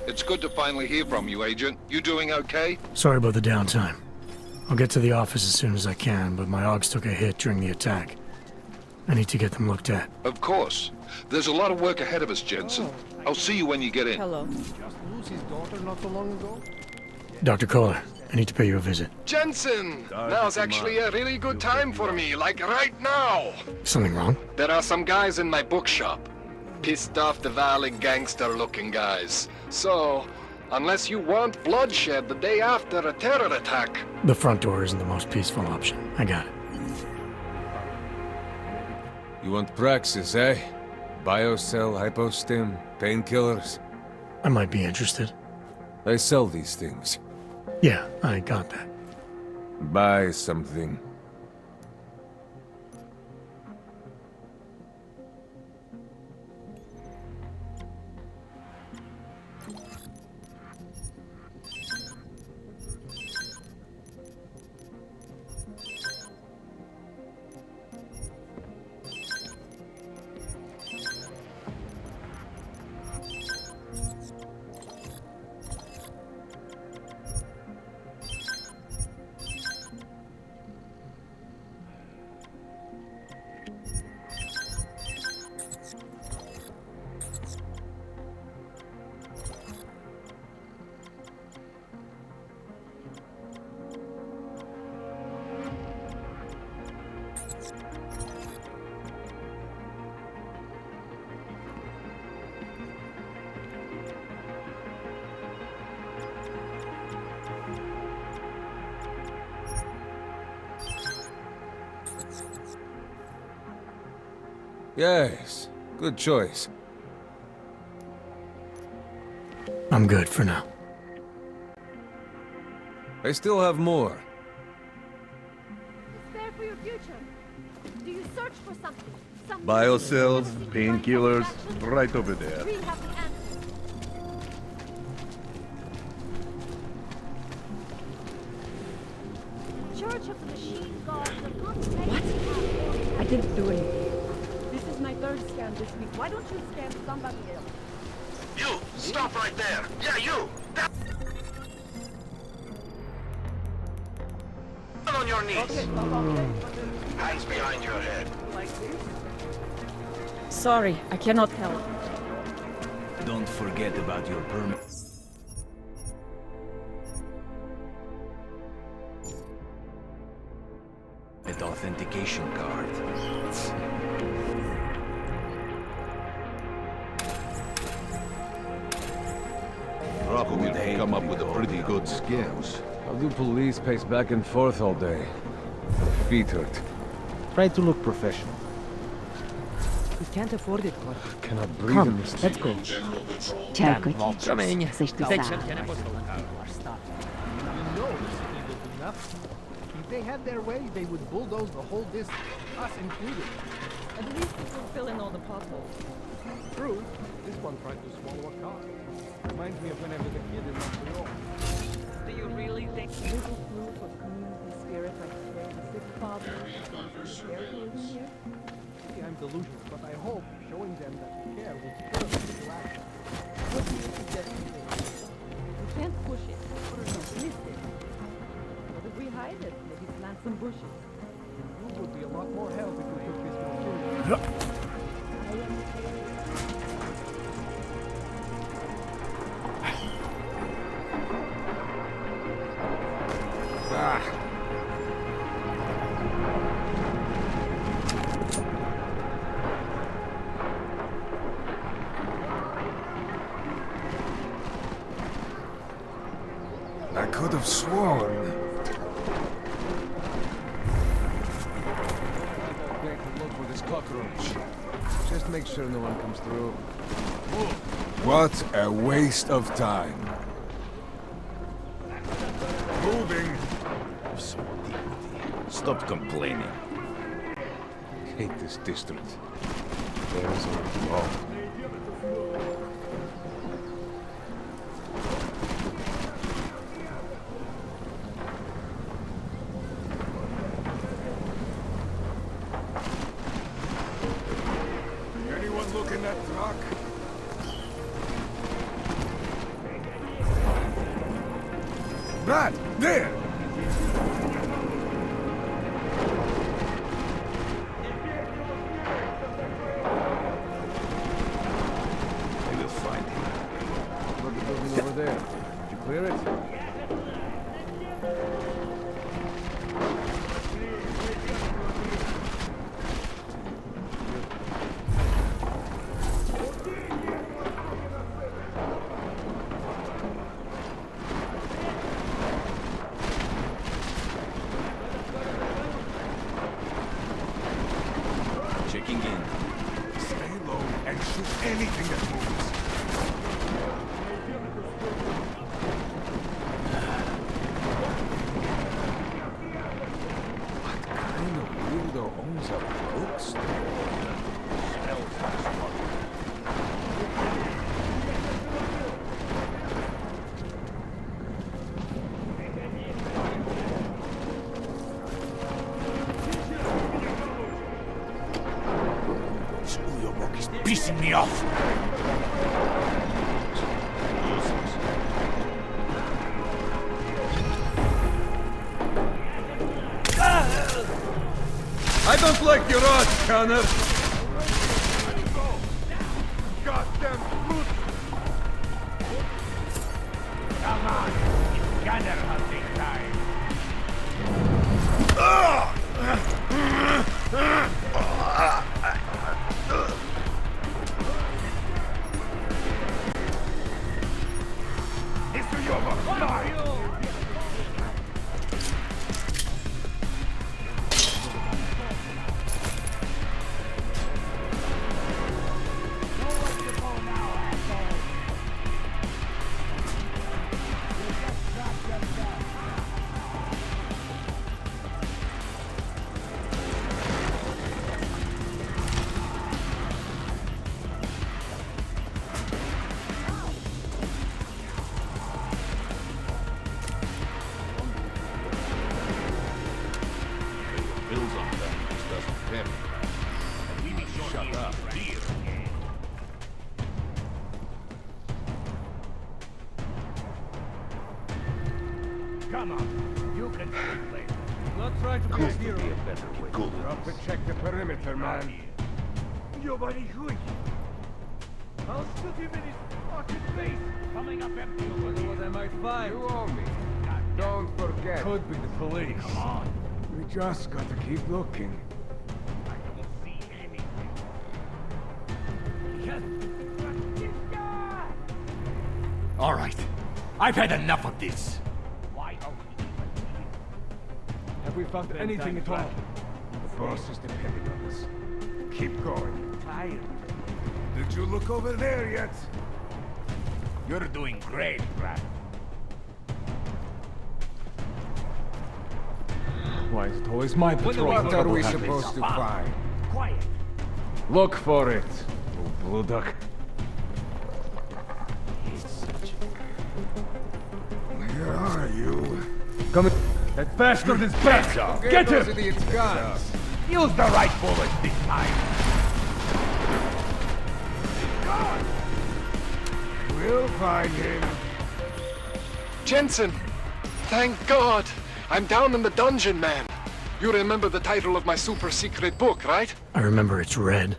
It's good to finally hear from you, Agent. You doing okay? Sorry about the downtime. I'll get to the office as soon as I can, but my Augs took a hit during the attack. I need to get them looked at. Of course. There's a lot of work ahead of us, Jensen. I'll see you when you get in. Hello. Just lose his daughter not so long ago? Dr. Kohler, I need to pay you a visit. Jensen! Now's actually a really good time for me, like right now! Something wrong? There are some guys in my bookshop. Pissed off the Valley gangster-looking guys. So, unless you want bloodshed the day after a terror attack... The front door isn't the most peaceful option. I got it. You want Praxis, eh? Biocell, hypostim, painkillers? I might be interested. I sell these things. Yeah, I got that. Buy something. Yes, good choice. I'm good for now. I still have more. Spare for your future. Do you search for something? Biocells, painkillers, right over there. We have the answer. Church of the Machine God will not take What? I didn't do anything. This is my third scan this week. Why don't you scan somebody else? You! Stop right there! Yeah, you! Down on your knees! Hands behind your head. Sorry, I cannot help. Don't forget about your permit. private authentication card. Probably they come up with a pretty good scams. How do police pace back and forth all day? My feet hurt. Try to look professional. We can't afford it, Clark. Cannot breathe in this Let's go. Csajkodj, coś tu száll. You know the city will do nothing. If they had their way, they would bulldoze the whole district, us included. At least it will fill in all the potholes. True, this one tried to swallow a car. Reminds me of when I was a kid in Montreal. Do you really think little proof of community spirit like the sick father is going to care to live here? Maybe I'm delusional, but I hope showing them that we care will spur them to action. What do you suggest we do? We can't push it. It's listed. What if we hide it? Maybe plant some bushes. You would be a lot more help if you took this more seriously. I could have sworn. Great to look for this cockroach. Just make sure no one comes through. What a waste of time. Moving! Have some dignity. Stop complaining. Hate this district. There's a wall. Anyone look in that truck? Brad, there! I will find him. Look at the building over there. Did you clear it? Checking in. Stay low and shoot anything that moves. What kind of weirdo owns a bookstore? He's pissing me off! I don't like your odds, Connor! Goddamn brute! Come on! It's gunner hunting time! Bills on that just doesn't fit. Shut up. Come on! You can sleep later. Not trying to be a hero. Be a better way. Drop and check the perimeter, man. Nobody good. I'll shoot him in his fucking face! Coming up empty. Wonder what I might find. You owe me. Don't forget. Could be the police. Come on! We just gotta keep looking. I don't see anything. Yes! Francisca! All right. I've had enough of this. Why are we even here? Have we found anything at all? The boss is depending on us. Keep going. Tired. Did you look over there yet? You're doing great, Brad. Why is it always my patrol? What are we supposed to find? Quiet. Look for it, you blue duck. Where are you? Come in. That bastard is back! Get him! Idiots' guns. Use the right bullet this time! We'll find him. Jensen! Thank God! I'm down in the dungeon, man! You remember the title of my super secret book, right? I remember it's red.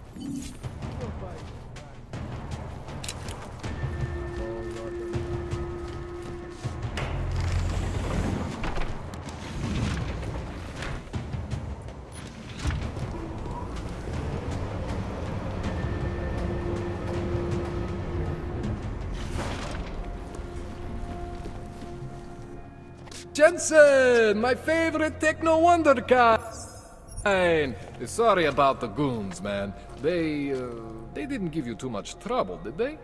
Jensen! My favorite techno wonder kind! Sorry about the goons, man. They didn't give you too much trouble, did they?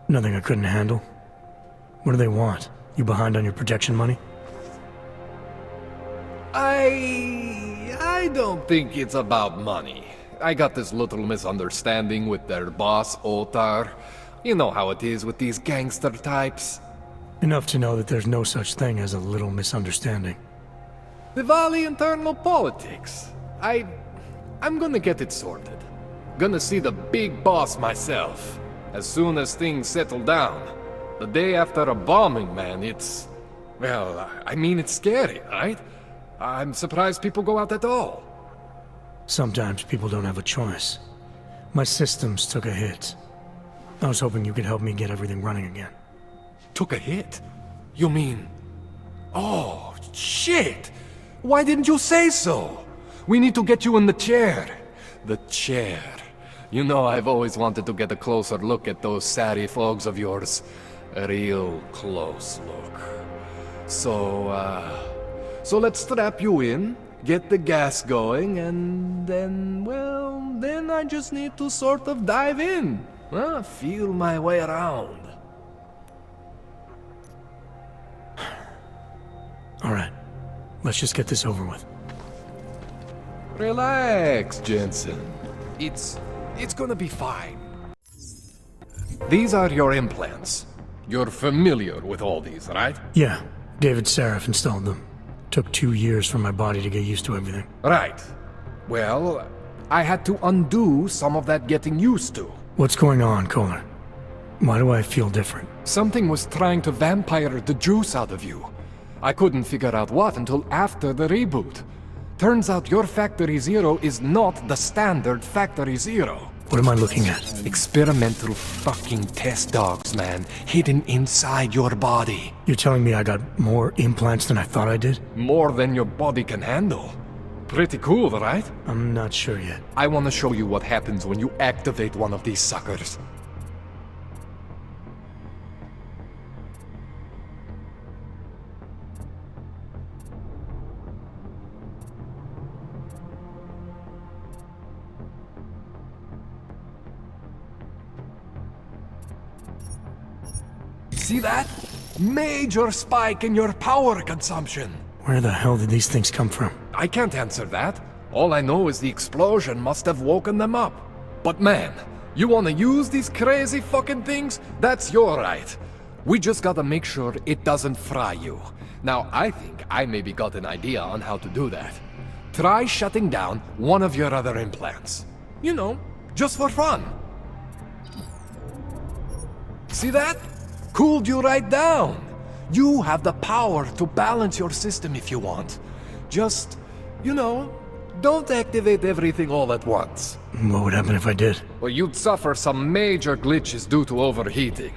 Nothing I couldn't handle. What do they want? You behind on your protection money? I don't think it's about money. I got this little misunderstanding with their boss, Otar. You know how it is with these gangster types. Enough to know that there's no such thing as a little misunderstanding. The Valley internal politics. I'm gonna get it sorted. Gonna see the big boss myself. As soon as things settle down. The day after a bombing, man, it's... Well, I mean, it's scary, right? I'm surprised people go out at all. Sometimes people don't have a choice. My systems took a hit. I was hoping you could help me get everything running again. Took a hit? You mean... Oh, shit! Why didn't you say so? We need to get you in the chair. The chair. You know, I've always wanted to get a closer look at those satty fogs of yours. A real close look. So let's strap you in, get the gas going, and then, well, then I just need to sort of dive in. Feel my way around. All right, let's just get this over with. Relax, Jensen. It's gonna be fine. These are your implants. You're familiar with all these, right? Yeah, David Seraph installed them. Took 2 years for my body to get used to everything. Right. Well, I had to undo some of that getting used to. What's going on, Kohler? Why do I feel different? Something was trying to vampire the juice out of you. I couldn't figure out what until after the reboot. Turns out your Factory Zero is not the standard Factory Zero. What am I looking at? Experimental fucking test dogs, man. Hidden inside your body. You're telling me I got more implants than I thought I did? More than your body can handle. Pretty cool, right? I'm not sure yet. I want to show you what happens when you activate one of these suckers. See that? Major spike in your power consumption. Where the hell did these things come from? I can't answer that. All I know is the explosion must have woken them up. But man, you wanna use these crazy fucking things? That's your right. We just gotta make sure it doesn't fry you. Now, I think I maybe got an idea on how to do that. Try shutting down one of your other implants. You know, just for fun. See that? Cooled you right down. You have the power to balance your system if you want. Just, you know, don't activate everything all at once. What would happen if I did? Well, you'd suffer some major glitches due to overheating.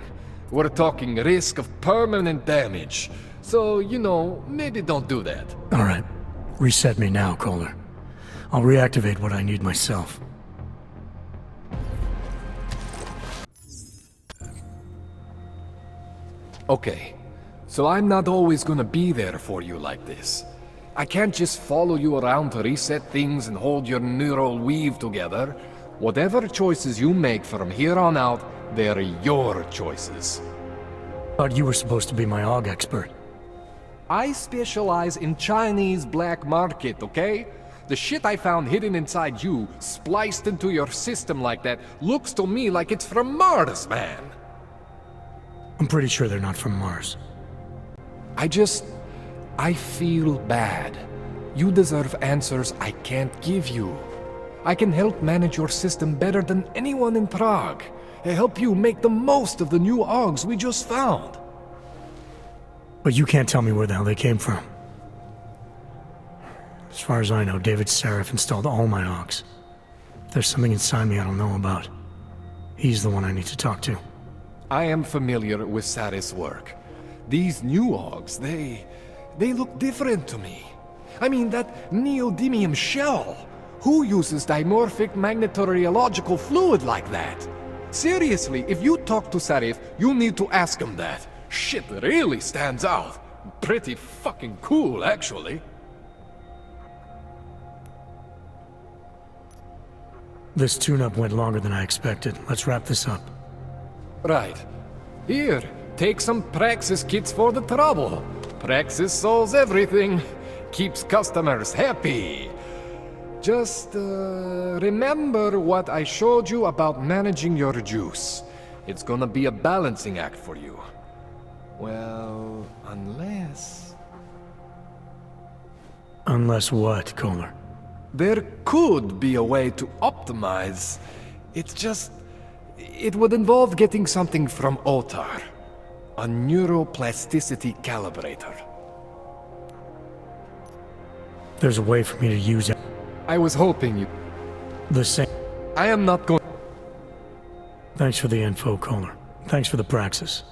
We're talking risk of permanent damage. So, you know, maybe don't do that. All right. Reset me now, Kohler. I'll reactivate what I need myself. Okay, so I'm not always gonna be there for you like this. I can't just follow you around to reset things and hold your neural weave together. Whatever choices you make from here on out, they're your choices. Thought you were supposed to be my AUG expert. I specialize in Chinese black market, okay? The shit I found hidden inside you, spliced into your system like that, looks to me like it's from Mars, man. I'm pretty sure they're not from Mars. I feel bad. You deserve answers I can't give you. I can help manage your system better than anyone in Prague. I help you make the most of the new AUGs we just found. But you can't tell me where the hell they came from. As far as I know, David Sarif installed all my AUGs. If there's something inside me I don't know about, he's the one I need to talk to. I am familiar with Sarif's work. These new AUGs, they look different to me. I mean, that neodymium shell. Who uses dimorphic magnetorheological fluid like that? Seriously, if you talk to Sarif, you need to ask him that. Shit really stands out. Pretty fucking cool, actually. This tune-up went longer than I expected. Let's wrap this up. Right. Here, take some Praxis kits for the trouble. Praxis solves everything. Keeps customers happy. Just, remember what I showed you about managing your juice. It's gonna be a balancing act for you. Well, unless... Unless what, Kohler? There could be a way to optimize. It's just... It would involve getting something from Otar. A neuroplasticity calibrator. There's a way for me to use it. I was hoping you... The same... I am not going... Thanks for the info, Kohler. Thanks for the praxis.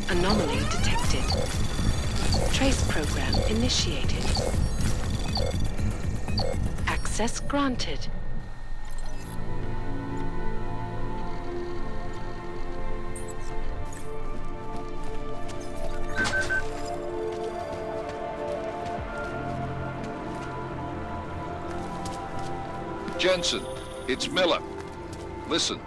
Anomaly detected. Trace program initiated. Access granted. Jensen, it's Miller. Listen,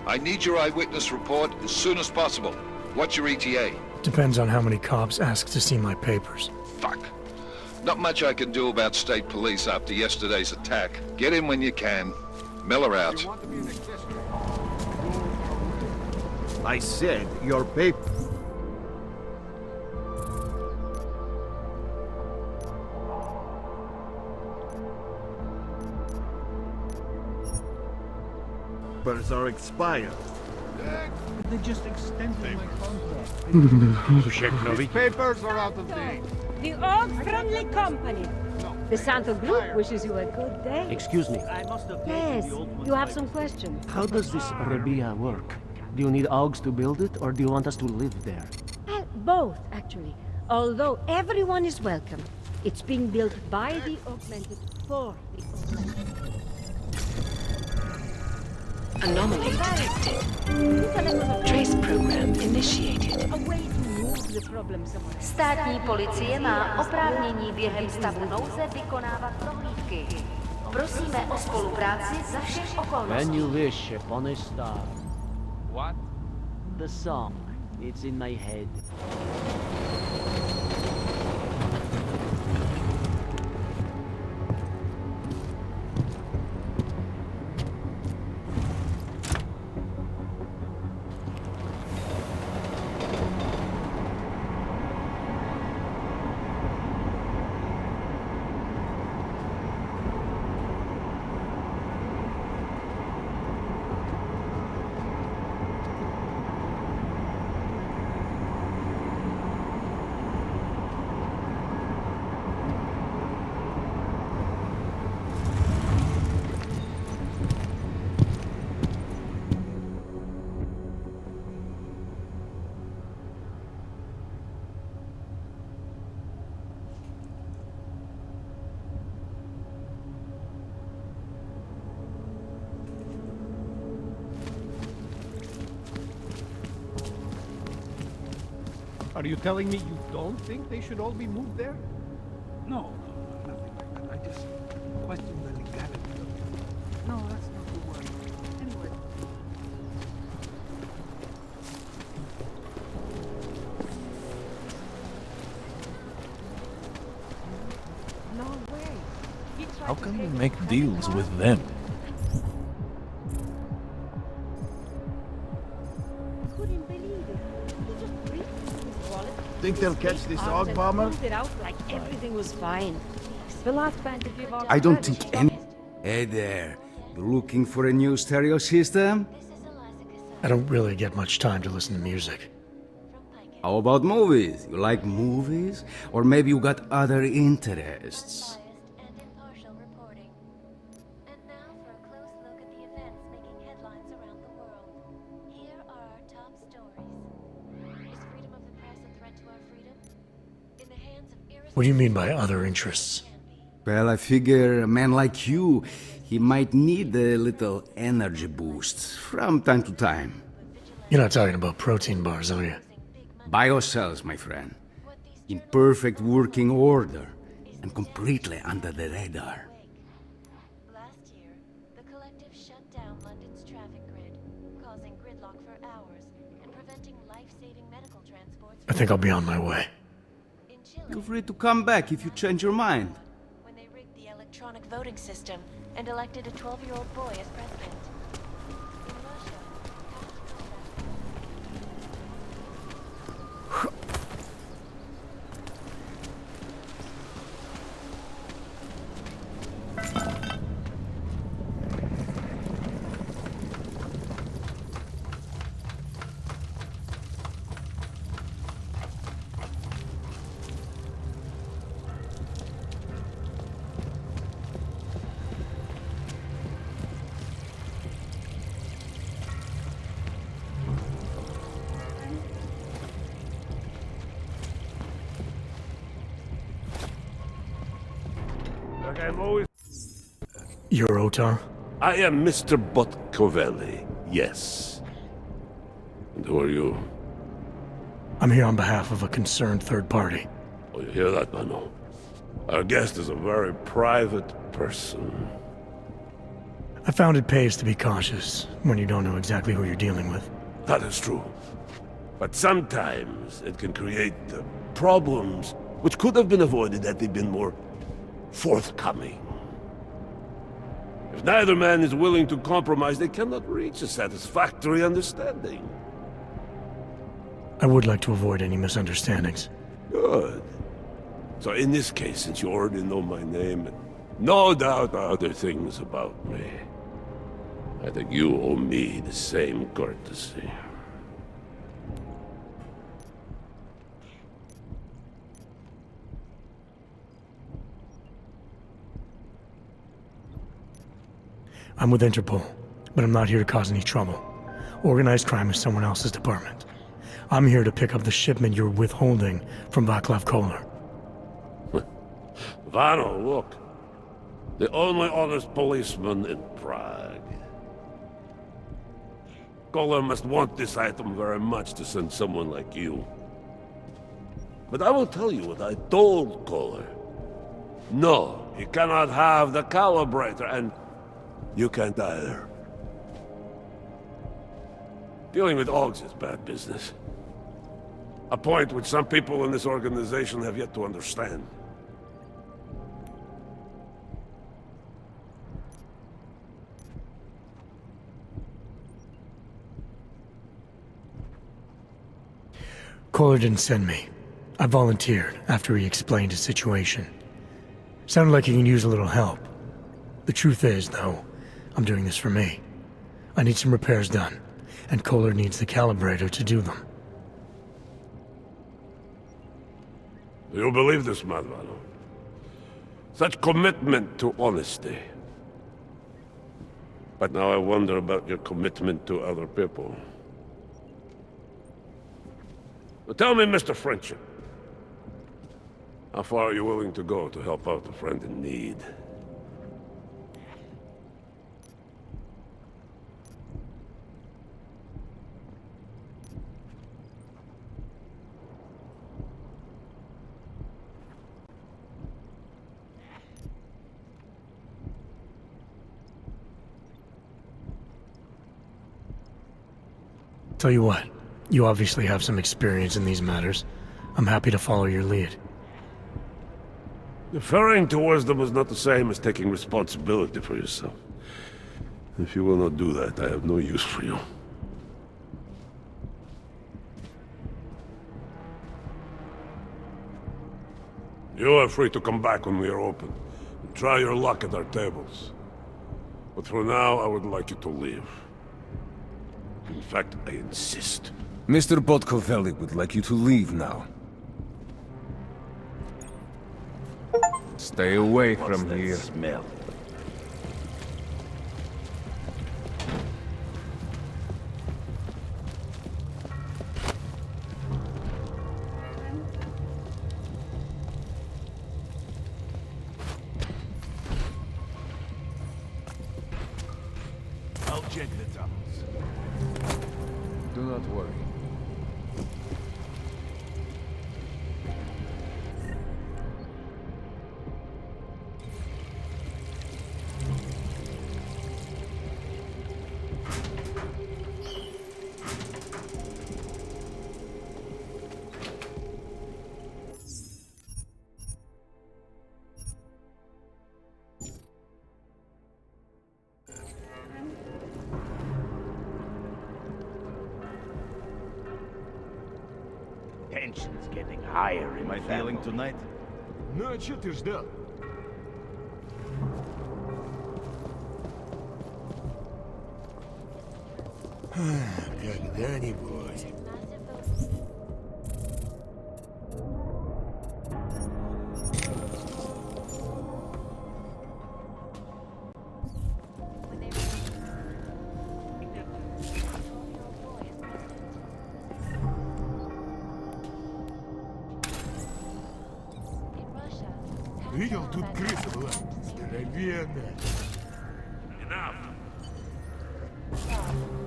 I need your eyewitness report as soon as possible. What's your ETA? Depends on how many cops ask to see my papers. Fuck. Not much I can do about state police after yesterday's attack. Get in when you can. Miller out. I said your paper. Papers are expired. They just extended my contract. These papers are out of date. The Org-friendly company. The Santo Group wishes you a good day. Excuse me. Yes, you have some questions. How does this Rabia work? Do you need Augs to build it, or do you want us to live there? Both, actually. Although everyone is welcome. It's being built by the Augmented for the Augmented. Anomaly detected. Trace program initiated. A way to move the problem somewhere. Státní policie má oprávnění během stavu nouze vykonávat prohlídky. Prosíme o spolupráci za všech okolností. When you wish upon a star. What? The song. It's in my head. Are you telling me you don't think they should all be moved there? No, nothing like that. I just question the legality of it. No, that's not the word. Anyway. No way. He tried How to can we take make the deals credit with card. them? Couldn't believe it. He just reached his wallet. Think they'll catch this Aug bomber? Pulled it out like everything was fine. The last band to give our I don't think any... Hey there. You looking for a new stereo system? I don't really get much time to listen to music. How about movies? You like movies? Or maybe you got other interests? What do you mean by other interests? Well, I figure a man like you, he might need a little energy boost from time to time. You're not talking about protein bars, are you? Biocells, my friend. In perfect working order and completely under the radar. Last year, the collective shut down London's traffic grid, causing gridlock for hours and preventing life-saving medical transports. I think I'll be on my way. Feel free to come back if you change your mind. When they rigged the electronic voting system and elected a 12-year-old boy as president. In Russia, Like I'm always... You're Otar? I am Mr. Botkovelli, yes. And who are you? I'm here on behalf of a concerned third party. Oh, you hear that, Mano? Our guest is a very private person. I found it pays to be cautious when you don't know exactly who you're dealing with. That is true. But sometimes it can create problems which could have been avoided had they been more forthcoming. If neither man is willing to compromise, they cannot reach a satisfactory understanding. I would like to avoid any misunderstandings. Good. So in this case, since you already know my name, and no doubt other things about me, I think you owe me the same courtesy. I'm with Interpol, but I'm not here to cause any trouble. Organized crime is someone else's department. I'm here to pick up the shipment you're withholding from Václav Koller. Vano, look. The only honest policeman in Prague. Koller must want this item very much to send someone like you. But I will tell you what I told Koller. No, he cannot have the calibrator, and you can't either. Dealing with Augs is bad business. A point which some people in this organization have yet to understand. Koller didn't send me. I volunteered after he explained his situation. Sounded like he can use a little help. The truth is, though, I'm doing this for me. I need some repairs done, and Koller needs the calibrator to do them. You believe this, Madvano? Such commitment to honesty. But now I wonder about your commitment to other people. But tell me, Mr. Friendship, how far are you willing to go to help out a friend in need? Tell you what, you obviously have some experience in these matters. I'm happy to follow your lead. Deferring towards them is not the same as taking responsibility for yourself. If you will not do that, I have no use for you. You are free to come back when we are open, and try your luck at our tables. But for now, I would like you to leave. In fact, I insist. Mr. Botkovelli would like you to leave now. Stay away from here. Smell. I'll check the tunnels. Do not worry. Tension's getting higher in Am I the feeling family. tonight? Ну, а чё ты ждал? Когда-нибудь. Видел, тут крыса была. Здоровенная.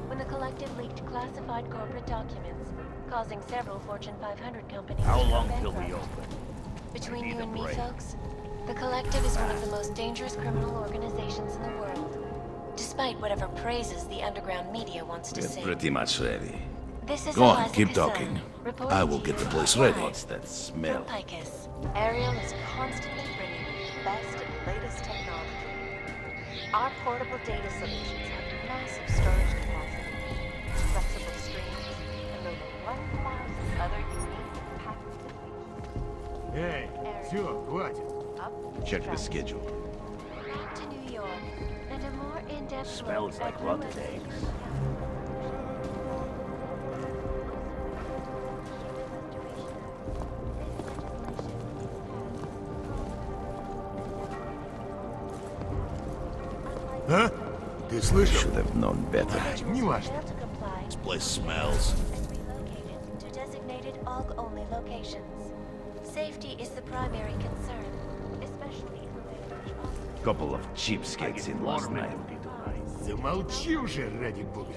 When the Collective leaked classified corporate documents, causing several Fortune 500 companies How to go long till bankrupt. we open? Between I need you a and me, break. folks, the Collective is one of the most dangerous criminal organizations in the world. Despite despite whatever praises the underground media wants to We're sing. pretty much ready. This is Go on, Eliza keep Cassan, talking. reporting I will to get you the place live ready. What's that from smell? Pacifist. Ariel is constantly bringing you the best and latest technology. Our portable data solutions have massive storage capacity, flexible streams, and over 1,000 other unique patent features. Эй, все, хватит. Check the schedule. Back to New York, and a more in-depth Smells like rotten eggs. А? Ты слышал? Should have known better. Не важно. This place smells. To designated AUG-only locations. Safety is the primary concern, especially in the Couple of cheapskates in last night. Замолчи уже, ради бога.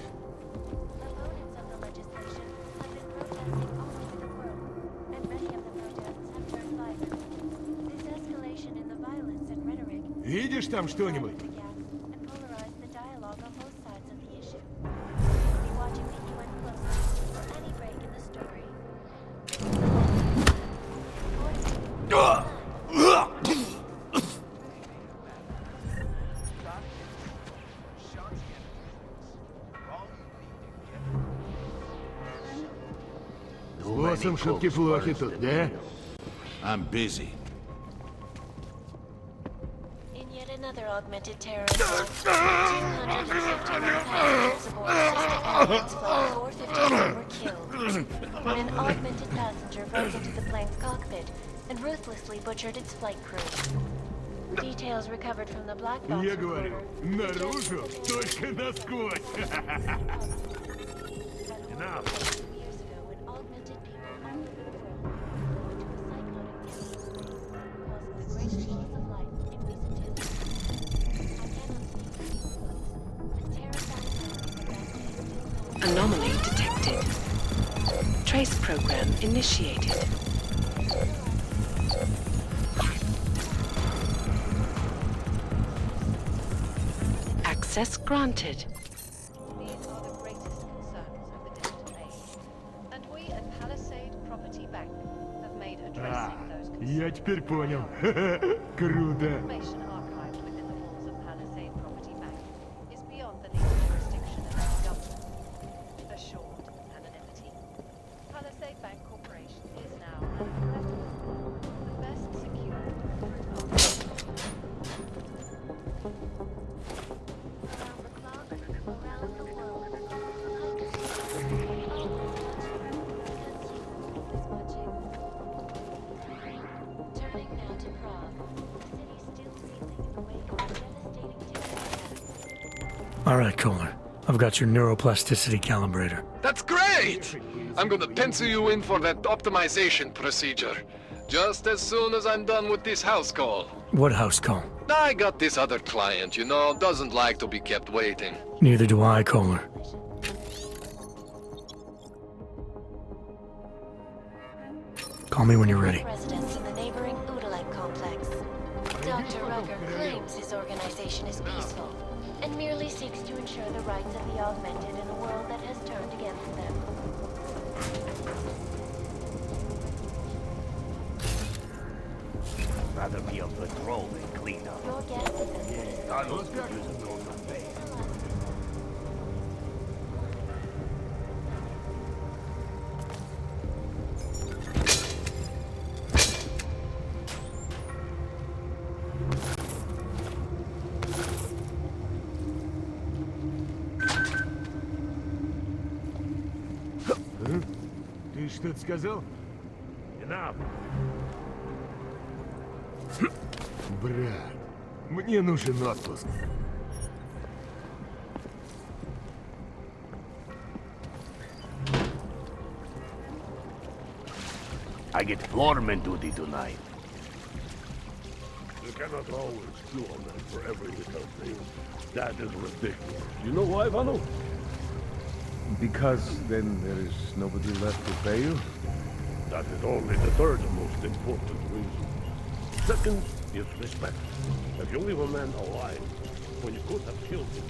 Видишь там что-нибудь? С боссом шутки плохи тут, да? I'm busy. In yet another augmented terrorist attack, 251 passengers aboard Sister Airlines Flight 457 were killed when an augmented passenger broke into the plane's cockpit and ruthlessly butchered its flight crew. Details recovered from the black box Я говорю, recorder наружу только насквозь. Enough. Anomaly detected. Trace program initiated. Access granted. These are the greatest concerns of the digital age. And we at Palisade Property Bank have made addressing those concerns. Я теперь понял. Круто. Information archived within the walls of Palisade Property Bank is beyond the legal jurisdiction of our government. Assured anonymity. Palisade Bank Corporation is now the best secured Turning now to Prague, the city still reeling in the wake of a devastating terror attack. All right, Kohler. I've got your neuroplasticity calibrator. That's great! I'm gonna pencil you in for that optimization procedure. Just as soon as I'm done with this house call. What house call? I got this other client, you know, doesn't like to be kept waiting. Neither do I, Kohler. Call me when you're ready. Residents in the neighboring Udalite complex. Dr. Rucker claims his organization is peaceful and merely seeks to ensure the rights of the augmented in a world that has turned against them. Rather be on patrol than clean up. Your guess is as good as Donald's using those on base. Ты что-то сказал? Enough. Брат, мне нужен отпуск. I get floorman duty tonight. You cannot always sue on them for every little thing. That is ridiculous. You know why, Vanu? Because then there is nobody left to pay you? That is only the third most important reason. Second is respect. If you leave a man alive when you could have killed him,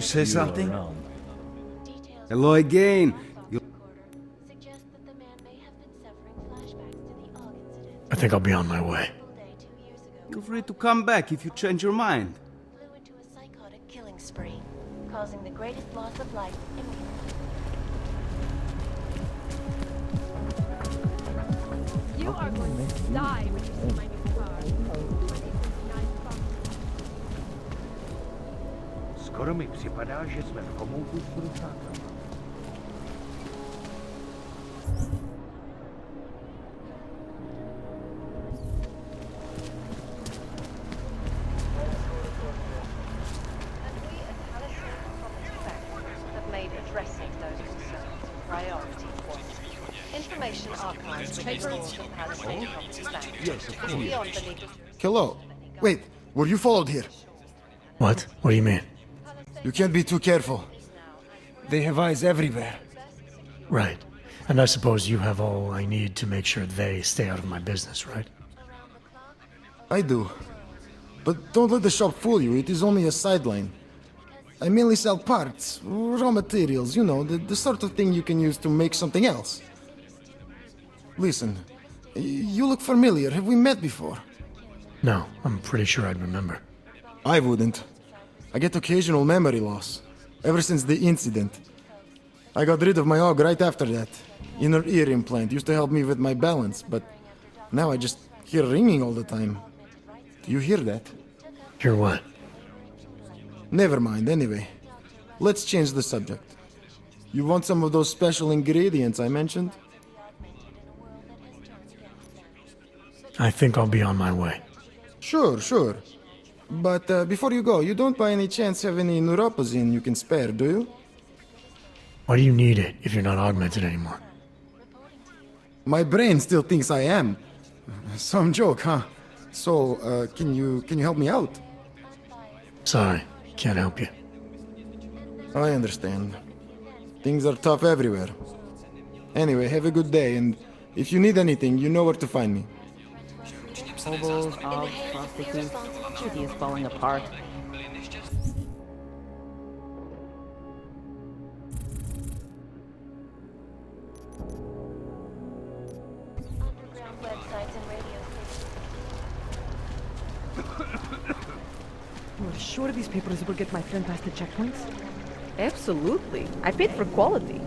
say something? Hello again. I think I'll be on my way. Feel free to come back if you change your mind. Flew into a psychotic killing spree, causing the greatest loss of life in You are going to die when you see my new car. Skoro mi připadá, že jsme v komoutu s brusákama. Have made addressing those concerns a priority point. Information archives records from Palisade Property Bank. Yes, of course. Beyond the legal. Hello. Wait, were you followed here? What? What do you mean? You can't be too careful. They have eyes everywhere. Right. And I suppose you have all I need to make sure they stay out of my business, right? I do. But don't let the shop fool you, it is only a sideline. I mainly sell parts, raw materials, you know, the sort of thing you can use to make something else. Listen, you look familiar. Have we met before? No, I'm pretty sure I'd remember. I wouldn't. I get occasional memory loss, ever since the incident. I got rid of my AUG right after that. Inner ear implant used to help me with my balance, but now I just hear ringing all the time. Do you hear that? Hear what? Never mind, anyway. Let's change the subject. You want some of those special ingredients I mentioned? I think I'll be on my way. Sure. But before you go, you don't by any chance have any neuropazine you can spare, do you? Why do you need it if you're not augmented anymore? My brain still thinks I am. Some joke, huh? So, can you help me out? Sorry, can't help you. I understand. Things are tough everywhere. Anyway, have a good day, and if you need anything, you know where to find me. Hobos, hogs, prostitutes. City is falling apart. underground websites and radio stations. You're sure these papers will get my friend past the checkpoints? Absolutely. I paid for quality.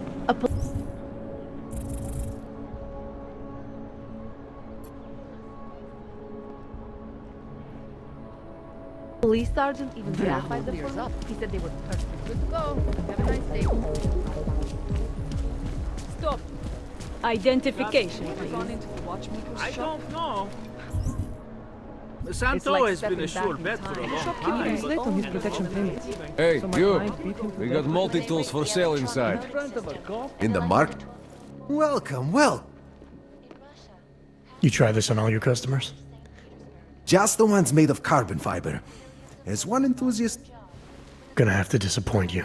Police sergeant even verified them for me. He said they were perfectly good to go. Have a nice day. Stop. Identification, please. I don't know. Santo has been a sure bet for a long time. He's late on his protection payments. Hey, So my you! client beat him to We death. got multi-tools for sale inside. In the market? Welcome, You try this on all your customers? Just the ones made of carbon fiber. As one enthusiast, Gonna have to disappoint you.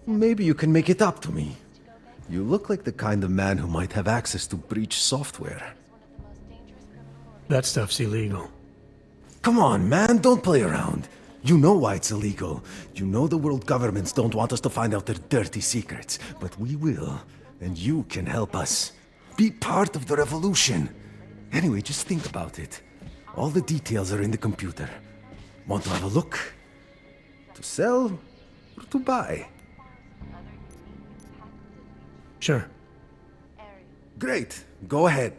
maybe you can make it up to me. You look like the kind of man who might have access to breach software. That stuff's illegal. Come on, man, don't play around. You know why it's illegal. You know the world governments don't want us to find out their dirty secrets. But we will, and you can help us. Be part of the revolution. Anyway, just think about it. All the details are in the computer. Want to have a look? To sell or to buy? Sure. Great, go ahead.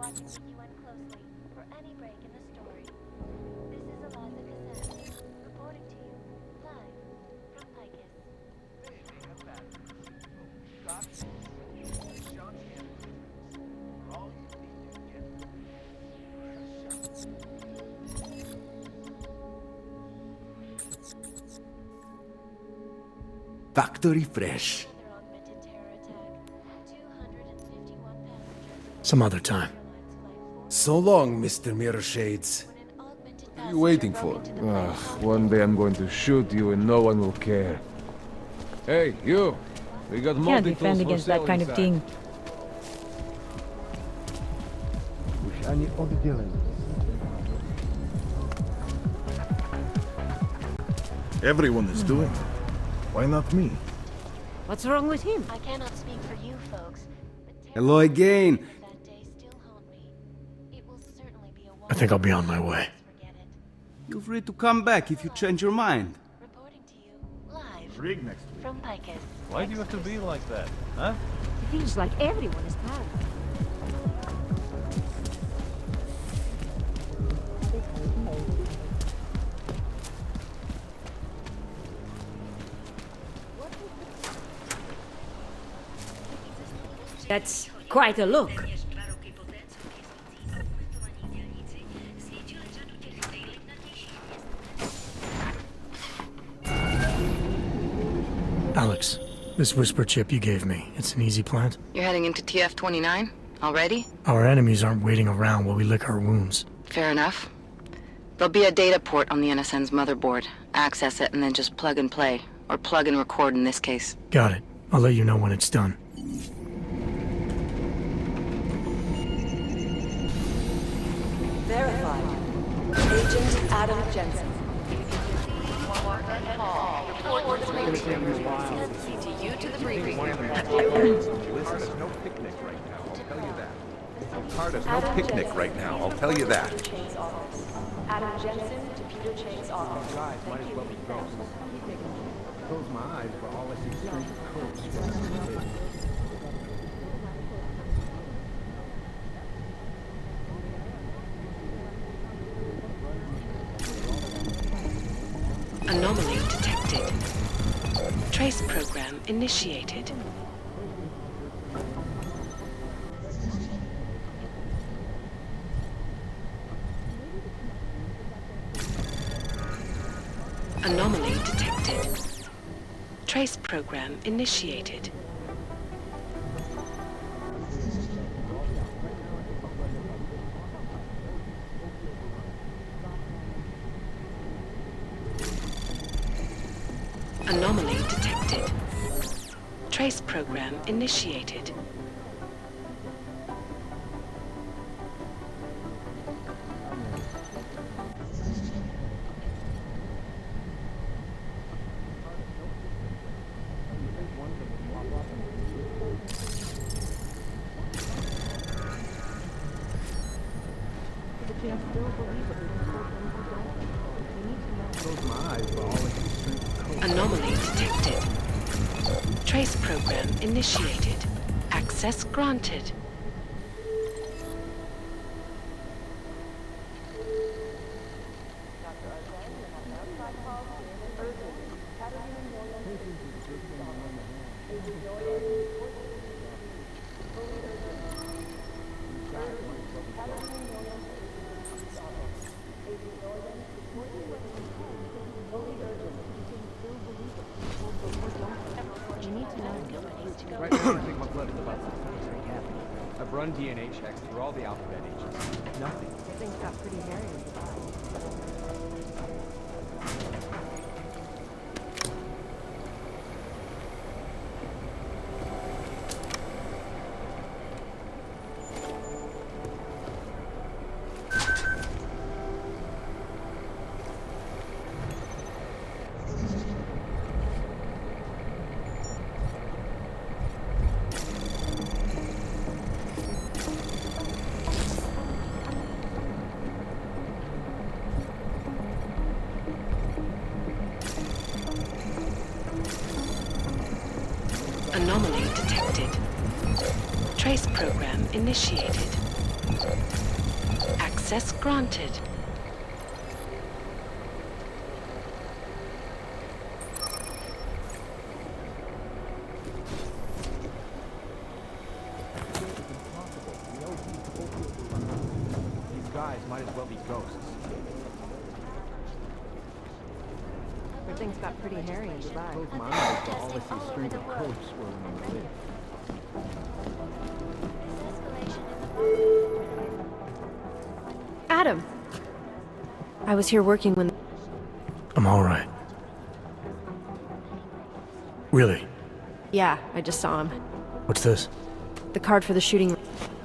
Watching the UN Factory fresh. Some other time. So long, Mr. Mirror Shades. What are you waiting for? Ugh, one day I'm going to shoot you and no one will care. Hey, you! We got Can't multi-tools defend for against sale that kind of inside. thing. Everyone is doing it. Why not me? What's wrong with him? I cannot speak for you folks, Hello again. I think I'll be on my way. Feel free to come back if you change your mind. live Rig next week. from Pacifist. Why do you have to be like that, huh? It feels like everyone is tired. That's quite a look. Alex, this whisper chip you gave me, it's an easy plant? You're heading into TF-29? Already? Our enemies aren't waiting around while we lick our wounds. Fair enough. There'll be a data port on the NSN's motherboard. Access it and then just plug and play. Or plug and record in this case. Got it. I'll let you know when it's done. Verified. Agent Adam Jensen. CTU to the briefing. There's no picnic right now, I'll tell you that. Carter's no picnic right now, I'll tell you that. Adam Jensen to Peter Chang's office. Guys, might as well be ghosts. Close my eyes, but all I see is straight coats. Anomaly detected. Trace program initiated. Anomaly detected. Trace program initiated. Anomaly detected. Trace program initiated. Close my eyes, but all I see is straight coats. Anomaly detected. Trace program initiated. Access granted. Right now, I think my blood is about 6% happy. I've run DNA checks through all the alphabet agents. Nothing. Things got pretty hairy inside. Anomaly detected. Trace program initiated. Access granted. as well be ghosts. Everything's got pretty hairy in Dubai. Close my eyes, but all I see is strings of codes swirling in the wind. Adam! I was here working when... I'm alright. Really? Yeah, I just saw him. What's this? The card for the shooting...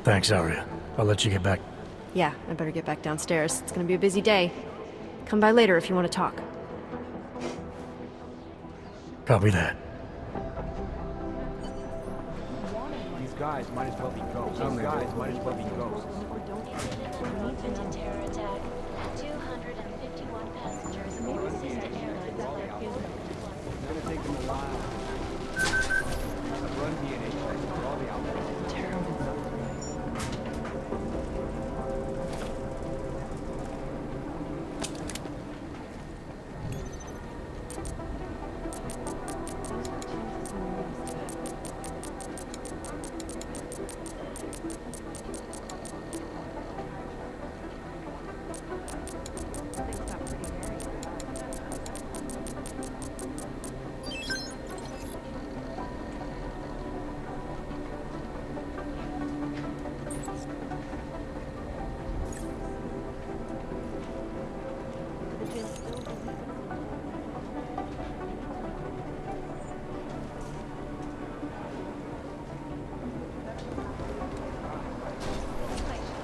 Thanks, Arya. I'll let you get back. Yeah, I better get back downstairs. It's gonna be a busy day. Come by later if you want to talk. Copy that. These guys might as well be ghosts. These guys might as well be ghosts. Augmented terror attack. 251 passengers aboard Sister Airlines flight. It's gonna take them a while. I've run DNA checks for all the outlets. Terrible.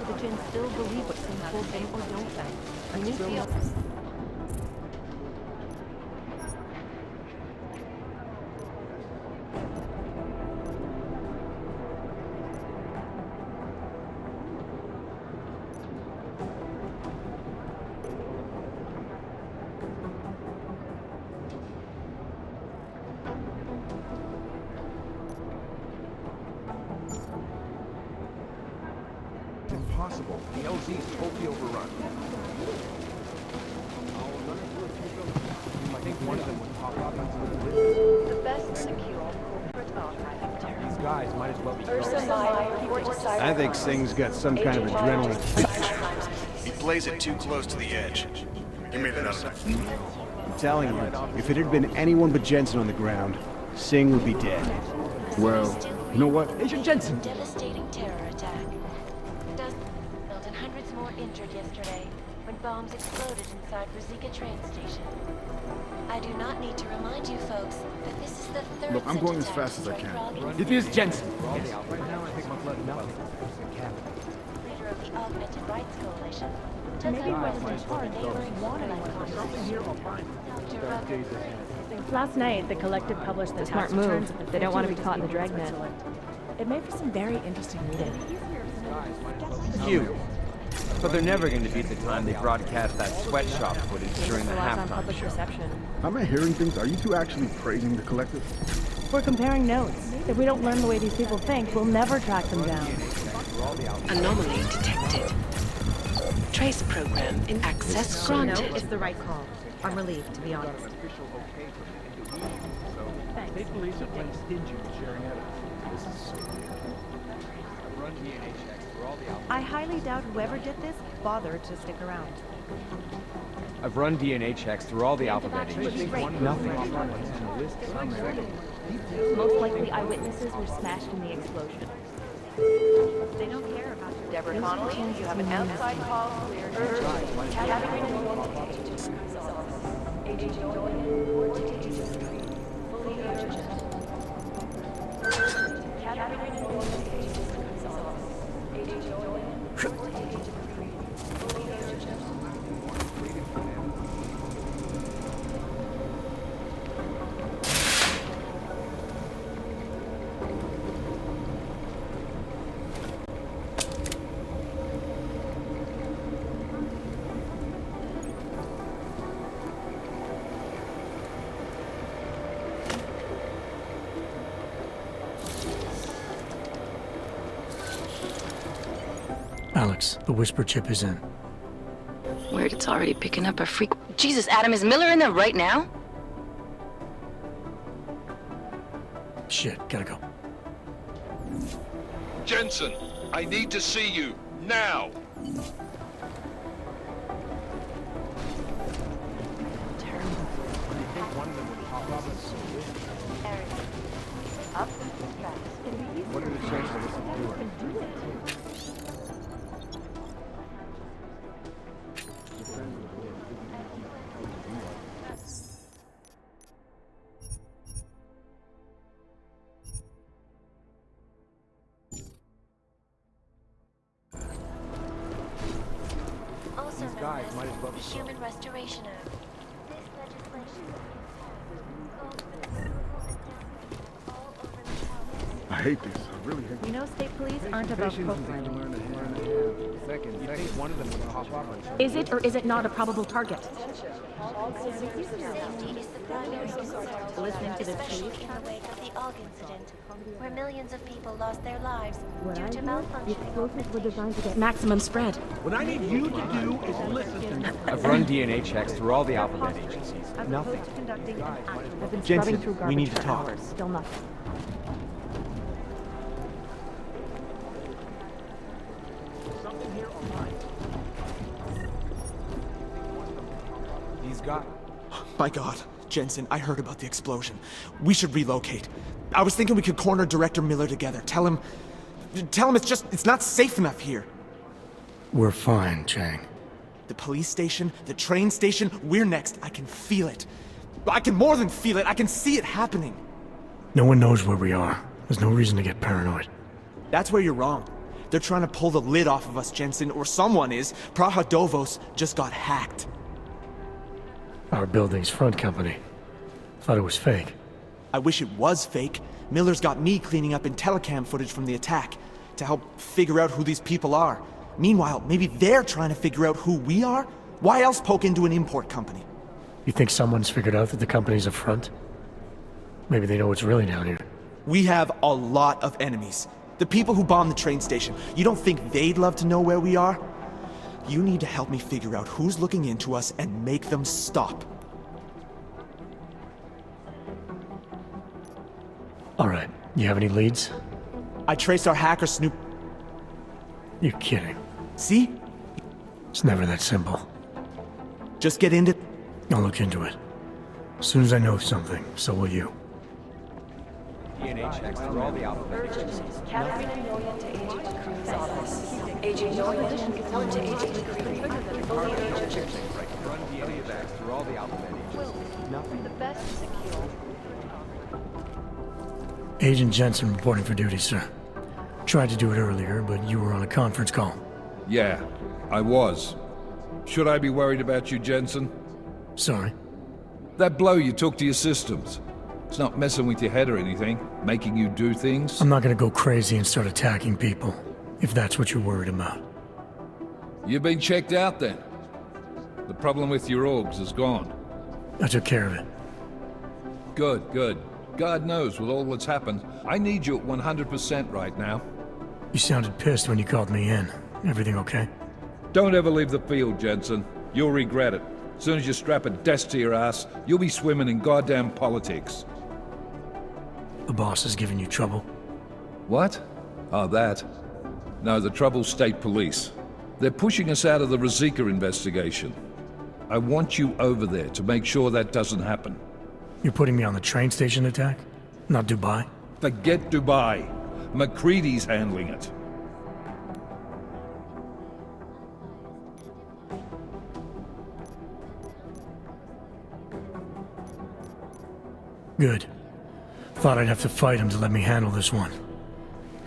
Do the Jinn still believe what King told them or don't they? I need to... Impossible. The LZ is totally overrun. I think one of them would pop up on some of the list. The best secure corporate archive terror. These guys might as well be ghosts. I think Singh's got some kind of adrenaline. He plays it too close to the edge. He made it out of it. I'm telling you, if it had been anyone but Jensen on the ground, Singh would be dead. Well, you know what? Agent Jensen! Devastating terror attack. Dozens killed and hundreds more injured yesterday when bombs exploded inside Ruzika train station. I do not need to remind you folks that this is the third Look, I'm going as such fast as I attack can. to strike It is Jensen! Right now, I think my blood melted. leader of the Augmented Rights Coalition. Maybe President Park wanted Last night, the Collective published the tax returns of the They don't want to be caught in the dragnet. It made for some very interesting reading. You. But they're never going to beat the time they broadcast that sweatshop footage during the on halftime public show. reception. Am I hearing things? Are you two actually praising the collective? We're comparing notes. If we don't learn the way these people think, we'll never track them down. Anomaly detected. Trace program in access granted. No, it's the right call. I'm relieved, to be honest. State police are playing stingy with sharing evidence. This is so weird. I've run DNA checks for all the outlets. I highly doubt whoever did this bothered to stick around. I've run DNA checks through all the alphabet agencies. Nothing. Most likely eyewitnesses were smashed in the explosion. They don't care about your... Deborah Connolly, you have an outside call cleared. Agent fully urgent. Alex, the whisper chip is in. Weird, it's already picking up a freak. Jesus, Adam, is Miller in there right now? Shit, gotta go. Jensen, I need to see you. Now! one of them would pop up and so Up the tracks. what are the chances of this will do it? Also known guys as might as well the be Human Restoration Act. This legislation I hate this. I really hate You know state police aren't above profiling. Second, you think one of them would pop up and so Is it or is it not a probable target? Safety is the primary concern, Listening to the especially police? in the wake of the AUG incident, where millions of people lost their lives What due I to hear, the malfunctioning. explosives were designed to get maximum spread. What I need you to do is listen to me. I've run DNA checks through all the alphabet agencies. As Nothing. opposed to conducting an action. I've been Jensen, scrubbing through we garbage need to for talk. hours. Still nothing. Something here or mine. These guys. My God, Jensen, I heard about the explosion. We should relocate. I was thinking we could corner Director Miller together. Tell him it's not safe enough here. We're fine, Chang. The police station, the train station, we're next. I can feel it. I can more than feel it. I can see it happening. No one knows where we are. There's no reason to get paranoid. That's where you're wrong. They're trying to pull the lid off of us, Jensen, or someone is. Praha Dovos just got hacked. Our building's front company. Thought it was fake. I wish it was fake. Miller's got me cleaning up IntelliCam footage from the attack to help figure out who these people are. Meanwhile, maybe they're trying to figure out who we are? Why else poke into an import company? You think someone's figured out that the company's a front? Maybe they know what's really down here. We have a lot of enemies. The people who bombed the train station. You don't think they'd love to know where we are? You need to help me figure out who's looking into us and make them stop. All right. You have any leads? I traced our hacker snoop. You're kidding. See? It's never that simple. Just get into... I'll look into it. As soon as I know something, so will you. DNA checks through all the alphabet agencies. Catherine Noyan to Agent McCree's office. Agent Noyan, on to Agent McCree. Run DNA checks through all the alphabet agencies. Nothing. The best secure. Agent Jensen reporting for duty, sir. Tried to do it earlier, but you were on a conference call. Yeah, I was. Should I be worried about you, Jensen? Sorry? That blow you took to your systems. It's not messing with your head or anything, making you do things? I'm not gonna go crazy and start attacking people, if that's what you're worried about. You've been checked out then. The problem with your orgs is gone. I took care of it. Good, good. God knows, with all that's happened, I need you at 100% right now. You sounded pissed when you called me in. Everything okay? Don't ever leave the field, Jensen. You'll regret it. As soon as you strap a desk to your ass, you'll be swimming in goddamn politics. The boss is giving you trouble? What? Oh, that. No, the trouble's state police. They're pushing us out of the Ruzicka investigation. I want you over there to make sure that doesn't happen. You're putting me on the train station attack? Not Dubai? Forget Dubai. McCready's handling it. Good. Thought I'd have to fight him to let me handle this one.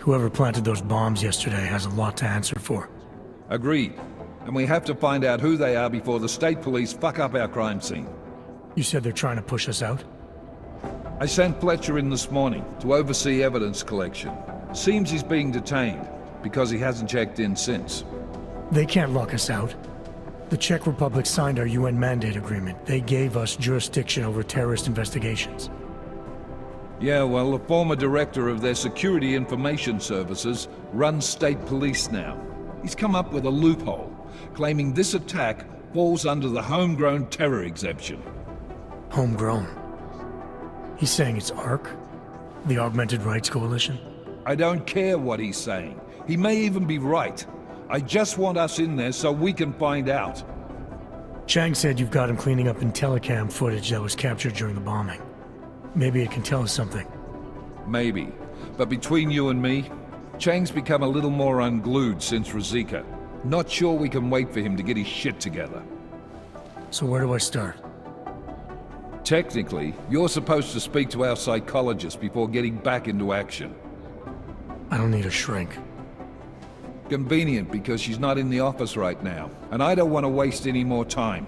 Whoever planted those bombs yesterday has a lot to answer for. Agreed. And we have to find out who they are before the state police fuck up our crime scene. You said they're trying to push us out? I sent Fletcher in this morning to oversee evidence collection. Seems he's being detained, because he hasn't checked in since. They can't lock us out. The Czech Republic signed our UN mandate agreement. They gave us jurisdiction over terrorist investigations. Yeah, well, the former director of their security information services runs state police now. He's come up with a loophole, claiming this attack falls under the homegrown terror exemption. Homegrown? He's saying it's ARC? The Augmented Rights Coalition? I don't care what he's saying. He may even be right. I just want us in there so we can find out. Chang said you've got him cleaning up in telecam footage that was captured during the bombing. Maybe it can tell us something. Maybe. But between you and me, Chang's become a little more unglued since Ruzika. Not sure we can wait for him to get his shit together. So where do I start? Technically, you're supposed to speak to our psychologist before getting back into action. I don't need a shrink. Convenient because she's not in the office right now, and I don't want to waste any more time.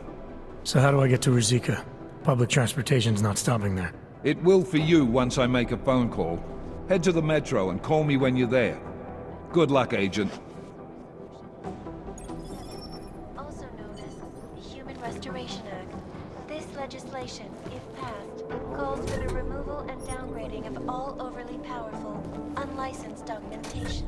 So how do I get to Ruzika? Public transportation's not stopping there. It will for you once I make a phone call. Head to the metro and call me when you're there. Good luck, Agent. Also known as the Human Restoration Act, this legislation, if passed, calls for the removal and downgrading of all overly powerful, unlicensed augmentations.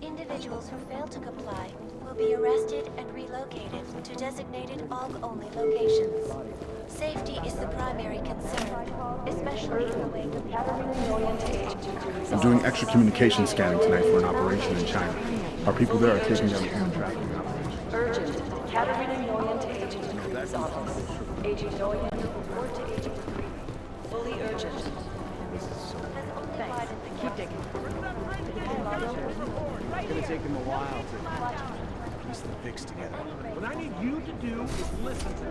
Individuals who fail to comply will be arrested and relocated to designated AUG-only locations. Safety is the primary concern, especially in the wake of I'm doing extra communication scanning tonight for an operation in China. Our people there are taking down human trafficking operations. Urgent. Catarina Nguyen to Agent Decree's office. Agent Nguyen, report to Agent Decree. Fully urgent. Thanks. Keep digging. It's gonna take them a while to piece the pics together. What I need you to do is listen to me.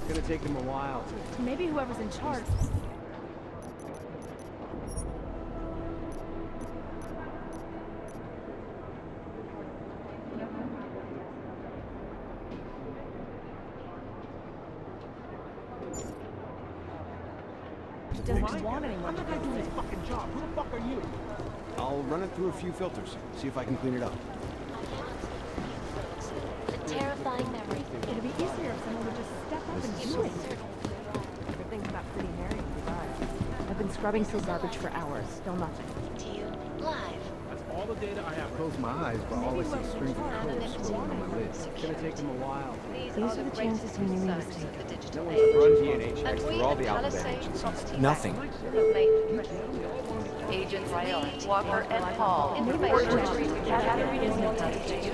It's gonna take them a while to... Maybe whoever's in charge. Doesn't want anyone. I'm not gonna do this fucking job. Who the fuck are you? I'll run it through a few filters, see if I can clean it up. a terrifying memory. It'd be easier if someone would just step up and do it. Everything's got pretty hairy inside. I've been scrubbing through garbage for hours. Still nothing. To you, live. That's all the data I have. Close my eyes, but all I see is strings of coal swirling on my lids. It's gonna take them a while. These are the chances you made a mistake. No one's run DNA checks through all the alphabet agencies. Nothing. Agents Lee, Walker, and Hall. Information due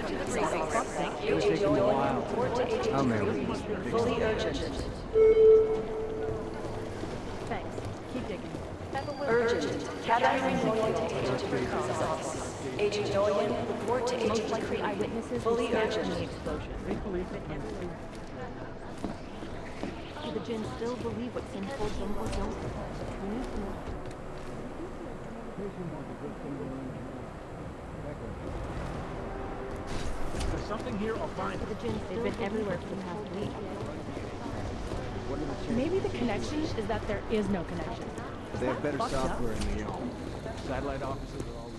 to the precinct. Thank you. It's gonna take them a while. I'll nail it. Fully urgent. Thanks. Keep digging. Urgent. Catarina Nguyen to Agent Decree's office. Agent Nguyen, report to Agent Decree. Eyewitnesses Fully were urgent. in the explosion. They believe it and do the Jinn still believe what Sin told them was yours? We need to know. If there's something here, I'll find it. The Jinn they've been everywhere for the past week. What are the chances? Maybe the connection is that there is no connection. They have better fucked up? software in the satellite offices are always...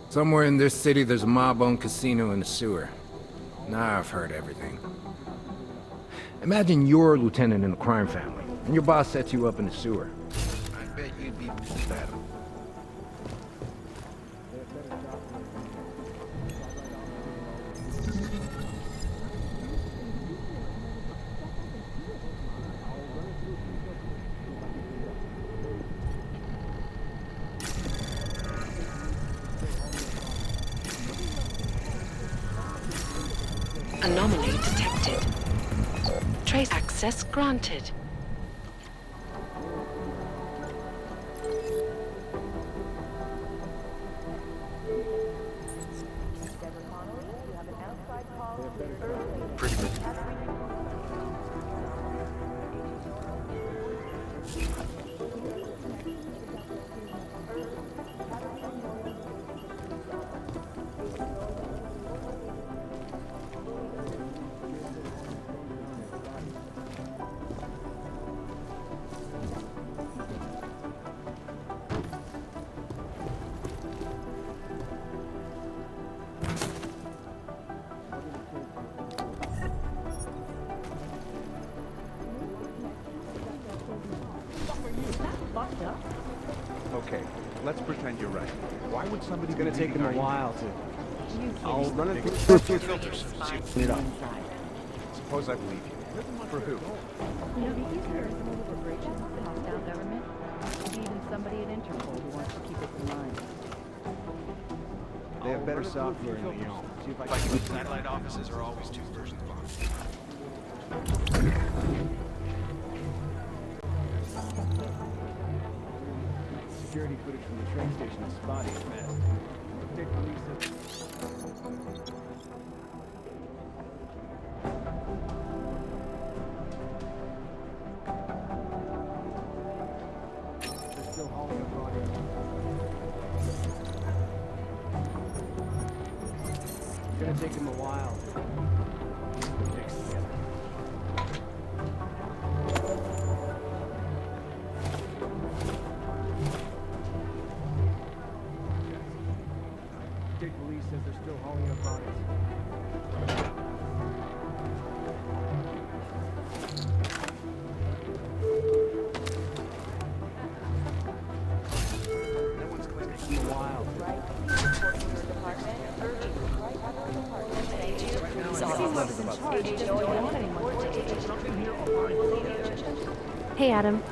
Somewhere in this city, there's a mob-owned casino in the sewer. Now I've heard everything. Imagine you're a lieutenant in a crime family, and your boss sets you up in the sewer. I bet you'd be pissed at him. Anomaly detected. Trace access granted. Pretty good. Okay, let's pretend you're right. Why would somebody It's gonna be take them a reading our while emails? to... I'll run it through a few filters. See it up. Suppose I believe you. For who? Would it be easier if someone were breaches of the hostile government? Maybe even somebody at Interpol who wants to keep us in line. They have better software in Lyon. See if I can... Satellite offices are always two versions of ours. Security footage from the train station is spotty at best. Take police at... They're still hauling a body. It's gonna take them a while. Mix together. State police says they're still hauling up bodies. No one's claiming It's a while. Hey, Adam.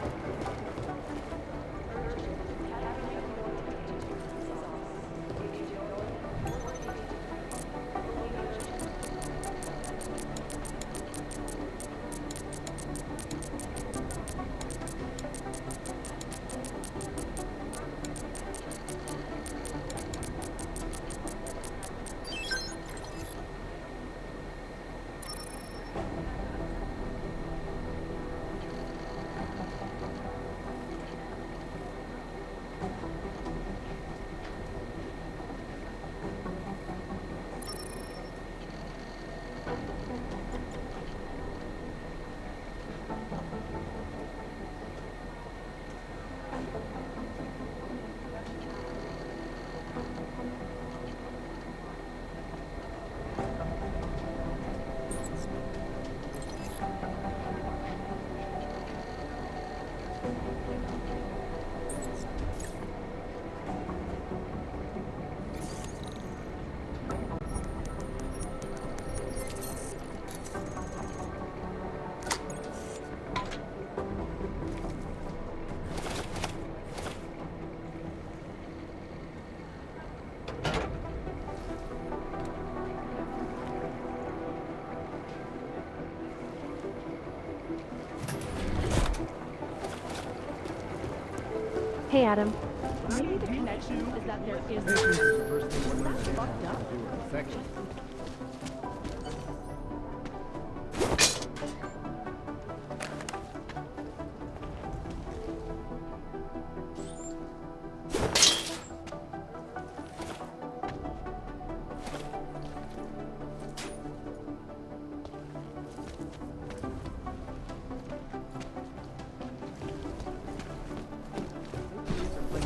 Hey, Adam. Maybe the connection is that there is... That's fucked up.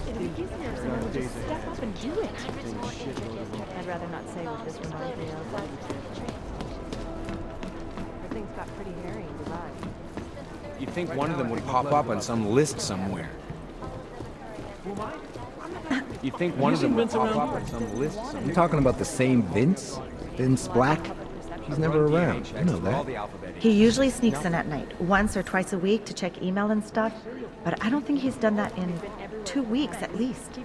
It'd be easier if someone would just step up and do it. I'd rather not say what this reminds me of. Everything's got pretty hairy and divided. You'd think one of them would pop up on some list somewhere. You'd think one of them would pop up on some list somewhere. You talking about the same Vince? Vince Black? He's never around. You know that. He usually sneaks in at night, once or twice a week to check email and stuff, but I don't think he's done that in 2 weeks at least.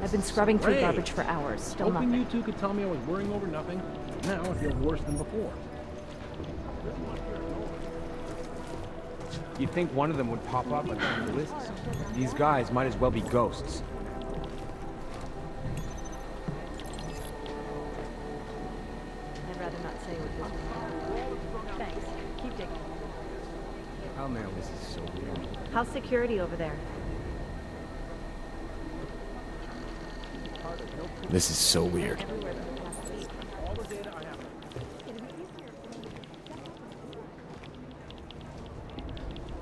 I've been scrubbing through garbage for hours, still Hoping nothing. you two could tell me I was worrying over nothing. Now I feel worse than before. You'd think one of them would pop up on some list somewhere. These guys might as well be ghosts. I'd rather not say what this reminds me of. Thanks. Keep digging. Oh man, this is so weird. How's security over there? This is so weird.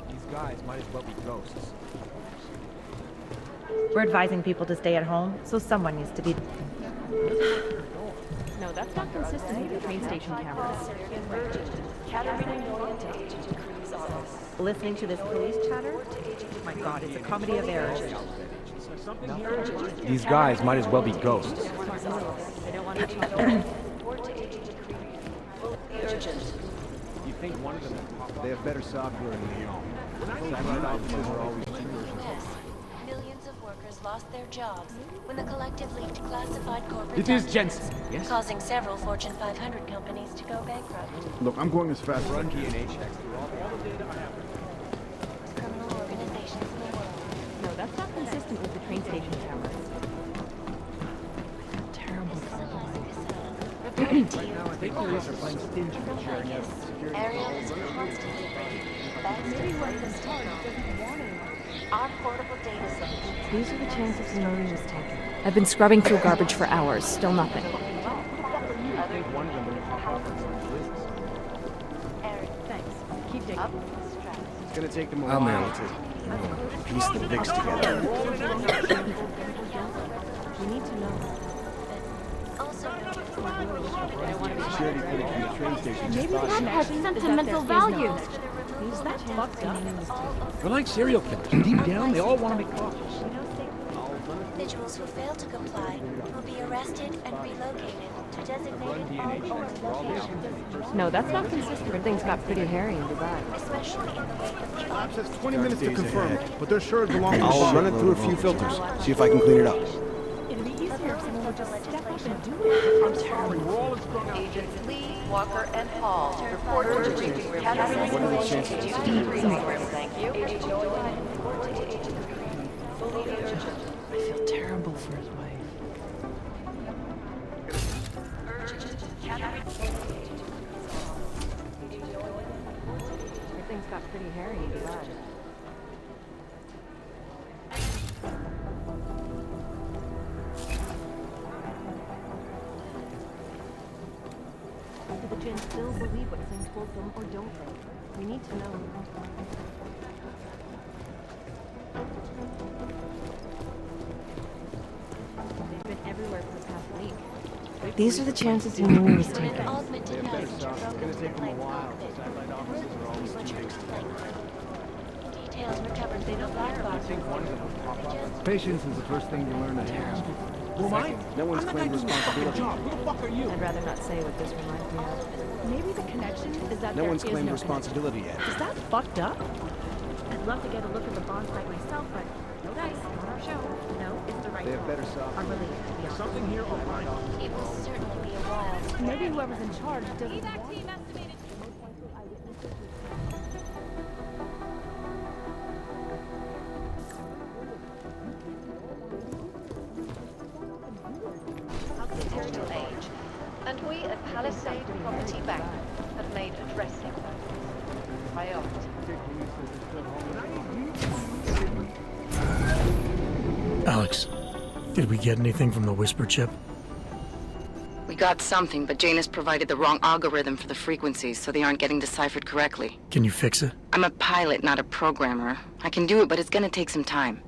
These guys might as well be ghosts. We're advising people to stay at home, so someone needs to be... No, that's not consistent with the train station cameras. Listening to this police chatter? God, it's a comedy of errors. These guys might as well be ghosts. They don't want to talk. Report to Agent McCready. Urgent. You think one of them will pop up? They have better software than we all. US. Millions of workers lost their jobs when the collective leaked classified corporate It is documents, Jensen, yes? causing several Fortune 500 companies to go bankrupt. Look, I'm going as fast as I Run can. DNA checks through all the data I have. Criminal organizations in the world. No, that's not consistent with the train station cameras. Terrible. Right now, I think police are playing stingy with sharing evidence. Security Ariel is constantly bringing advanced surveillance technology. Our portable data centers. These are the chances Marie was taking. I've been scrubbing through garbage for hours, still nothing. I think one of them will pop up on some lists. Eric, Thanks. Keep digging. up the strap. It's gonna take them a I'll while manage it. to piece the pigs together. We need to know. Also noted for I want to be Security footage from the train station just Maybe bought that it. has sentimental value. Is that fucked up? They're like serial killers. Deep down, they all want to be caught. individuals who fail to comply will be arrested and relocated to designated locations. No, that's not consistent. Things got pretty hairy in Dubai. Especially in the wake of the Perhaps it's 20 minutes to confirm, but they're sure it belongs to I'll Bob. run it through a few filters, see if I can clean it up. It'd be easier if someone would just step up and do it. I'm terrible. Agents Lee, Walker, and Hall report to the briefing room. Category What are the chances? briefing room. Thank you. I feel terrible for his wife. Things got pretty hairy in Dubai. Do the Jinn still believe what Singh told them, or don't they? We need to know. They've been everywhere for the past week. These are the chances he knew he was taking. An augmented Better messenger stop. It's broke gonna into take the them a plane while. cockpit. Satellite offices are always too big. Details recovered from the black box. Patience is the first thing you learn to have. Who am I? No one's I'm the guy claimed doing the fucking responsibility. job. Who the fuck are you? I'd rather not say what this reminds me of. Maybe the connection is that No there one's is claimed no responsibility yet. connection. Is that fucked up? I'd love to get a look at the bond site myself, but no dice, not our show. No, it's the right They have call. better software. I'm relieved, to be honest. Something here on my office. It will certainly be a while. Maybe whoever's in charge doesn't want... Digital age, and we at Palisade Property Bank have made addressing priority. Alex, did we get anything from the Whisper chip? We got something, but Jane has provided the wrong algorithm for the frequencies, so they aren't getting deciphered correctly. Can you fix it? I'm a pilot, not a programmer. I can do it, but it's gonna take some time.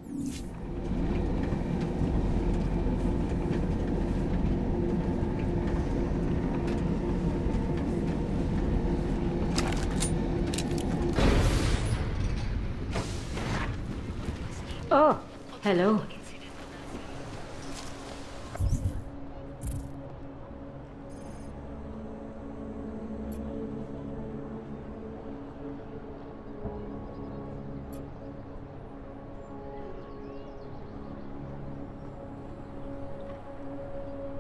Oh, hello.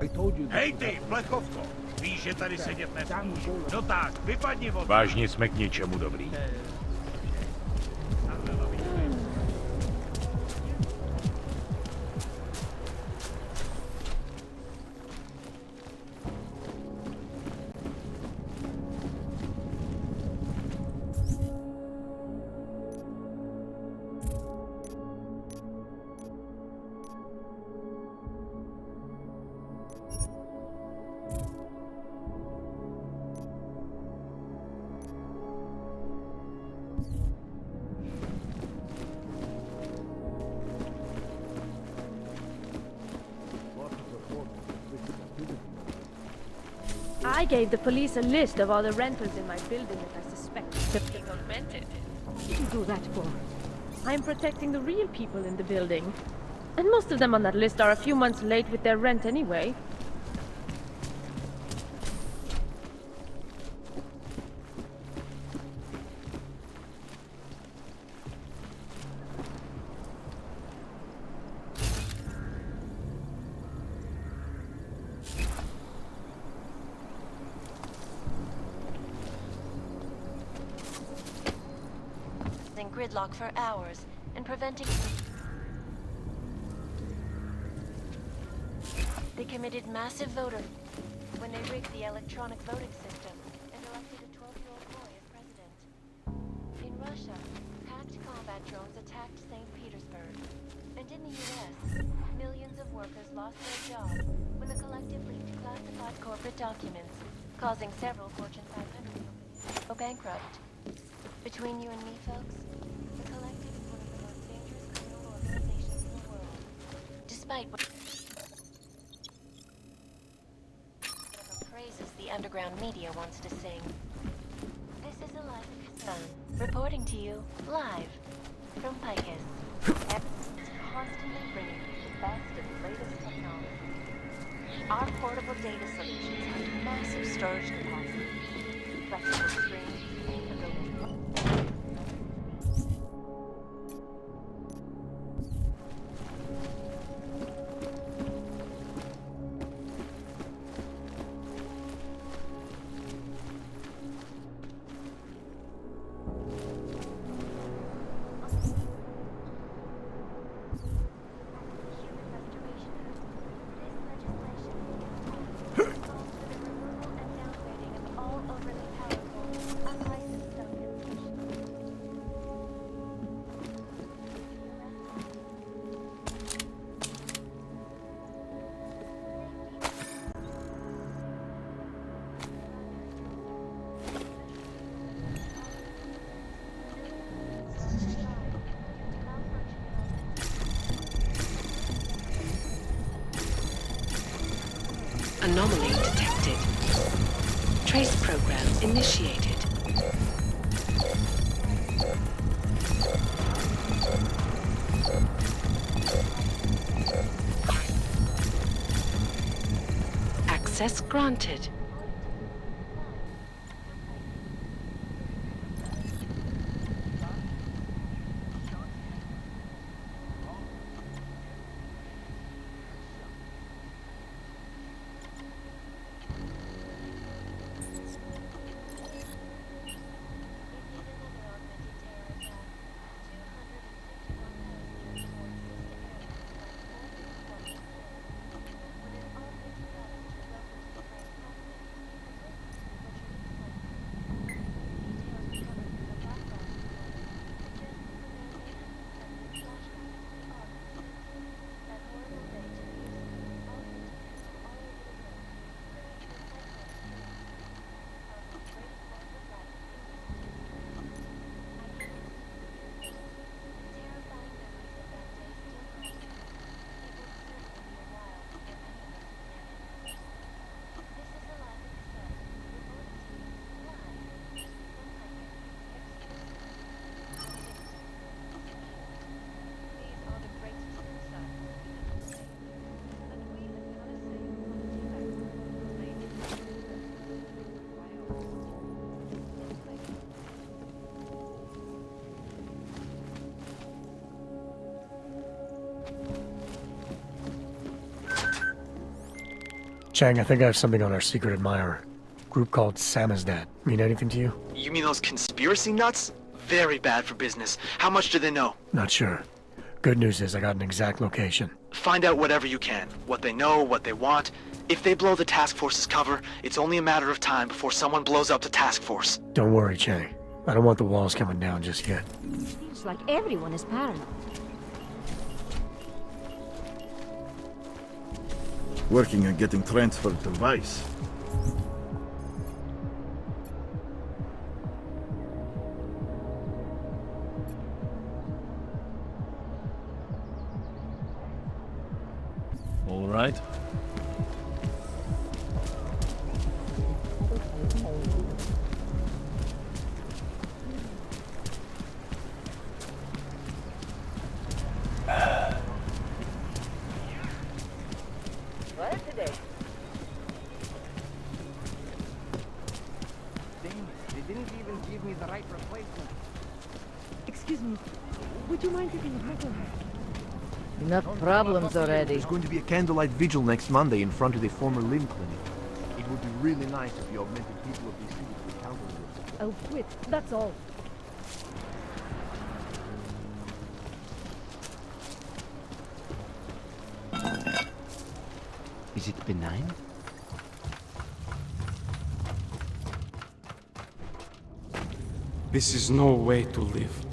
I told you. Hej ty, plechovko! Víš, že tady sedět nesmíš. No tak, vypadni od... Vážně jsme k ničemu dobrý. I gave the police a list of all the rentals in my building that I suspect to be augmented. What did you do that for? I'm protecting the real people in the building. And most of them on that list are a few months late with their rent anyway. Gridlock for hours and preventing... They committed massive voter when they rigged the electronic voting system and elected a 12-year-old boy as president. In Russia, hacked combat drones attacked St. Petersburg. And in the US, millions of workers lost their jobs when the collective leaked classified corporate documents, causing several Fortune 500 companies to go bankrupt. Between you and me, folks, the Collective is one of the most dangerous criminal organizations in the world. Despite what praises the underground media wants to sing. This is Eliza Cassan, reporting to you live from Picus. Constantly bringing you the best and latest technology. Our portable data solutions have massive storage capacity, flexible screens, and the Anomaly detected. Trace program initiated. Access granted. Chang, I think I have something on our secret admirer. Group called Samizdat. Mean anything to you? You mean those conspiracy nuts? Very bad for business. How much do they know? Not sure. Good news is I got an exact location. Find out whatever you can. What they know, what they want. If they blow the task force's cover, it's only a matter of time before someone blows up the task force. Don't worry, Chang. I don't want the walls coming down just yet. Seems like everyone is paranoid. Working on getting transferred to Vice. All right. Enough problems already. There's going to be a candlelight vigil next Monday in front of the former limb clinic. It would be really nice if the augmented people of this city could count on this. I'll quit, that's all. Is it benign? This is no way to live.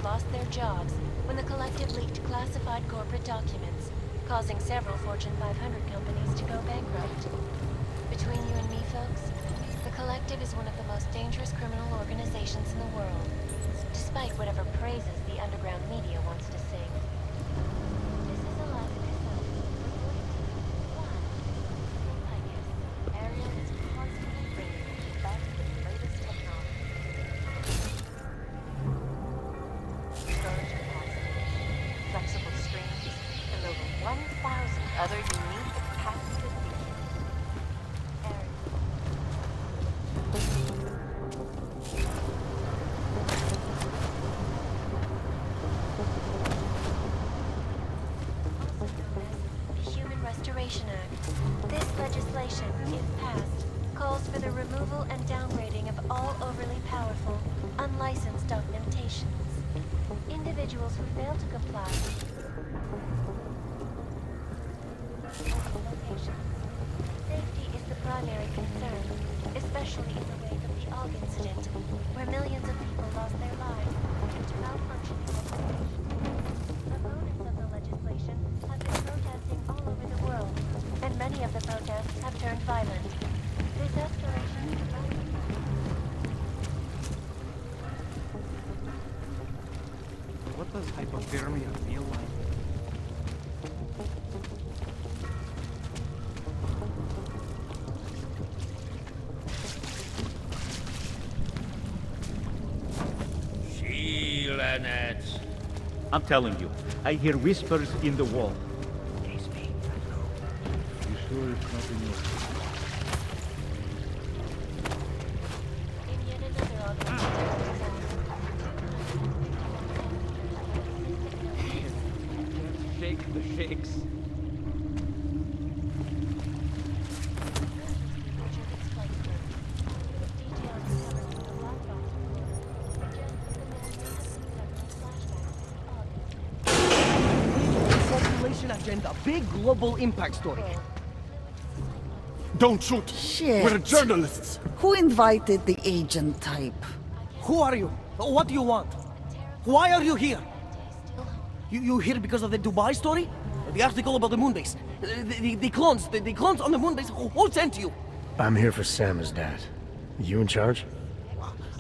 Lost their jobs when the collective leaked classified corporate documents, causing several Fortune 500 companies to go bankrupt. Between you and me, folks, the collective is one of the most dangerous criminal organizations in the world, despite whatever praises the underground media wants to sing. This is a live episode reporting to you live from Vegas. Ariel is constantly bringing you the best and latest technology. Flexible screens, and over 1,000 other unique patented features. The Human Restoration Act. This legislation, if passed, calls for the removal and downgrading of all overly powerful, unlicensed augmentations. Individuals who fail to comply safety is the primary concern, especially in the wake of the AUG incident, where millions of people lost their lives due to malfunctioning operations. Opponents of the legislation have been protesting all over the world, and many of the protests have turned violent. This escalation is What does hypothermia feel like? Shielanets. I'm telling you, I hear whispers in the wall. Case me. You sure it's not in your... Shake the shakes. Circulation agenda, big global impact story. Don't shoot! Shit. We're journalists! Who invited the agent type? Who are you? What do you want? Why are you here? You here because of the Dubai story? The article about the moon base? The clones on the moon base? Who sent you? I'm here for Sam's dad. You in charge?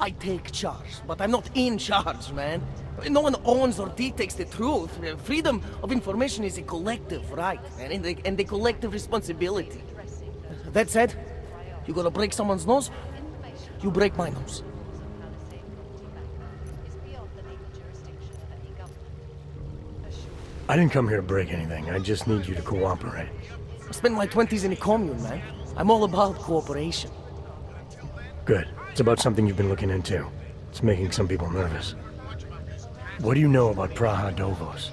I take charge, but I'm not in charge, man. No one owns or dictates the truth. Freedom of information is a collective right, and a collective responsibility. That said, you gonna break someone's nose? You break my nose. I didn't come here to break anything. I just need you to cooperate. I spent my 20s in a commune, man. I'm all about cooperation. Good. It's about something you've been looking into. It's making some people nervous. What do you know about Praha Dovos?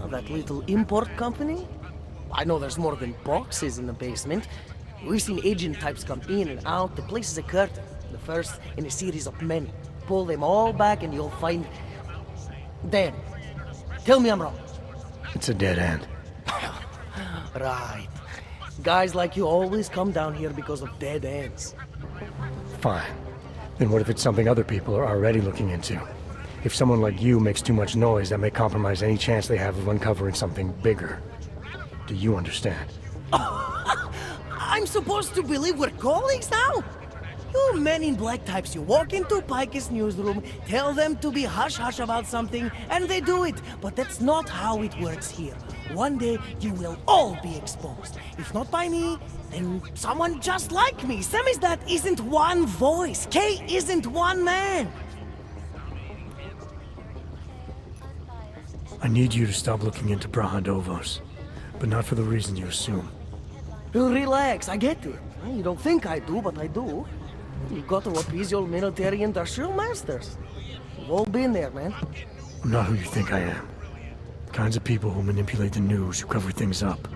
Oh, that little import company? I know there's more than boxes in the basement. We've seen agent types come in and out. The place is a curtain. The first in a series of many. Pull them all back and you'll find... dead. Tell me I'm wrong. It's a dead end. Right. Guys like you always come down here because of dead ends. Fine. Then what if it's something other people are already looking into? If someone like you makes too much noise, that may compromise any chance they have of uncovering something bigger. Do you understand? I'm supposed to believe we're colleagues now? You men in black types, you walk into Pike's newsroom, tell them to be hush-hush about something, and they do it. But that's not how it works here. One day, you will all be exposed. If not by me, then someone just like me. Samizdat isn't one voice. Kay isn't one man. I need you to stop looking into Brahadovos, but not for the reason you assume. Relax, I get it. You don't think I do, but I do. You got to appease your military industrial masters. We've all been there, man. I'm not who you think I am. The kinds of people who manipulate the news, who cover things up.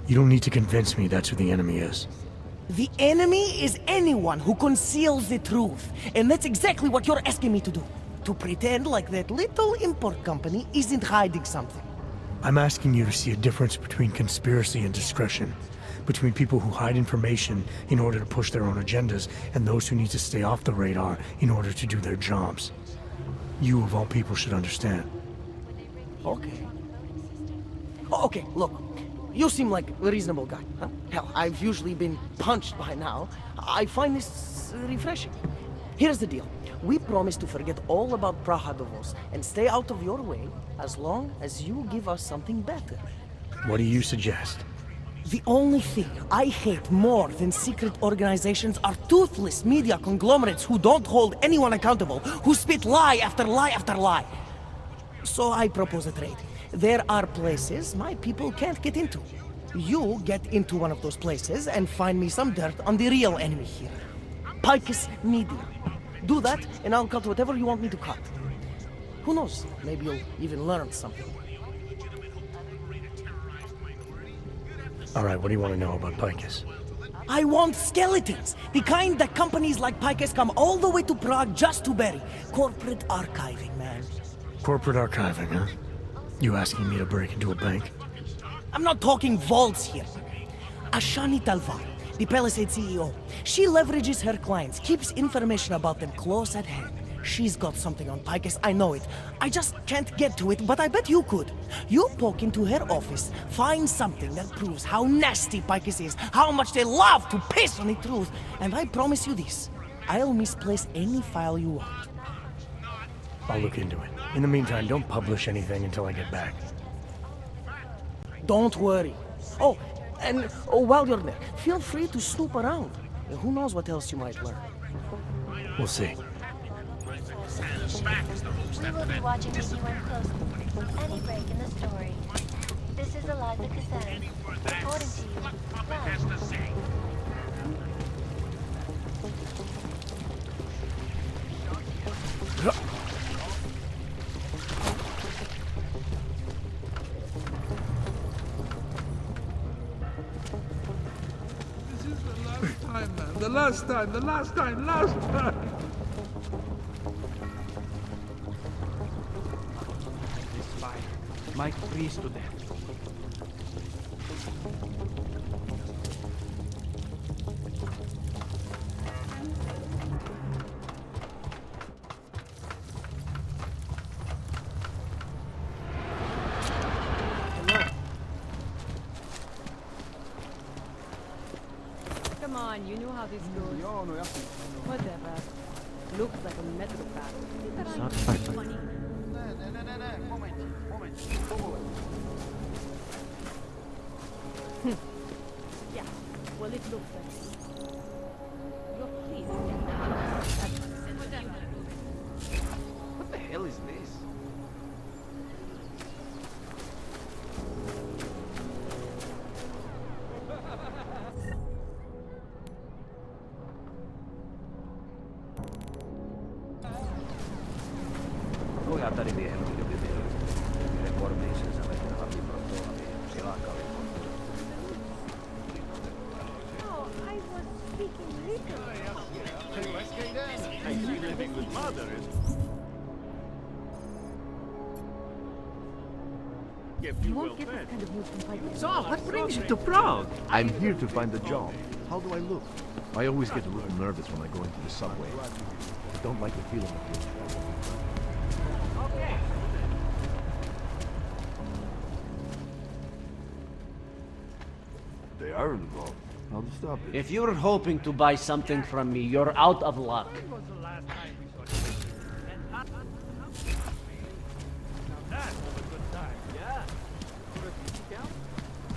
You don't need to convince me that's who the enemy is. The enemy is anyone who conceals the truth. And that's exactly what you're asking me to do. To pretend like that little import company isn't hiding something. I'm asking you to see a difference between conspiracy and discretion. Between people who hide information in order to push their own agendas and those who need to stay off the radar in order to do their jobs. You, of all people, should understand. Okay. Okay, look. You seem like a reasonable guy, huh? Hell, I've usually been punched by now. I find this refreshing. Here's the deal. We promise to forget all about Prahadovos and stay out of your way as long as you give us something better. What do you suggest? The only thing I hate more than secret organizations are toothless media conglomerates who don't hold anyone accountable, who spit lie after lie after lie. So I propose a trade. There are places my people can't get into. You get into one of those places and find me some dirt on the real enemy here. Picus Media. Do that, and I'll cut whatever you want me to cut. Who knows? Maybe you'll even learn something. Alright, what do you want to know about Picus? I want skeletons! The kind that companies like Picus come all the way to Prague just to bury. Corporate archiving, man. Corporate archiving, huh? You asking me to break into a bank? I'm not talking vaults here. Ashani Talvar, the Palisade CEO. She leverages her clients, keeps information about them close at hand. She's got something on Picus, I know it. I just can't get to it, but I bet you could. You poke into her office, find something that proves how nasty Picus is, how much they love to piss on the truth, and I promise you this. I'll misplace any file you want. I'll look into it. In the meantime, don't publish anything until I get back. Don't worry. Oh, and while you're there, feel free to snoop around. Who knows what else you might learn. We'll see. We will be watching you closely. Any break in the story. This is Eliza Kazan. Reporting to you. Live. This is the last time, man. The last time, the last time, last time! This fire might freeze to death. Come on, you know how this goes. Whatever. Looks like a metal bat. Not funny. Yeah, well it looks like it. You're pleased. What the hell is this? Lui Atari-miehen oli jo hyvin reformiisensa vetävä vibrottoavi silakali. Oh, I was speaking little. I see living with mother is... You won't get this kind of news from Pike. So, what brings you to Prague? I'm here to find a job. How do I look? I always get a little nervous when I go into the subway. I don't like the feeling of being trapped. Okay. They are involved. How to stop it? If you're hoping to buy something from me, you're out of luck. When was the last time we saw you? Now that was a good time, yeah?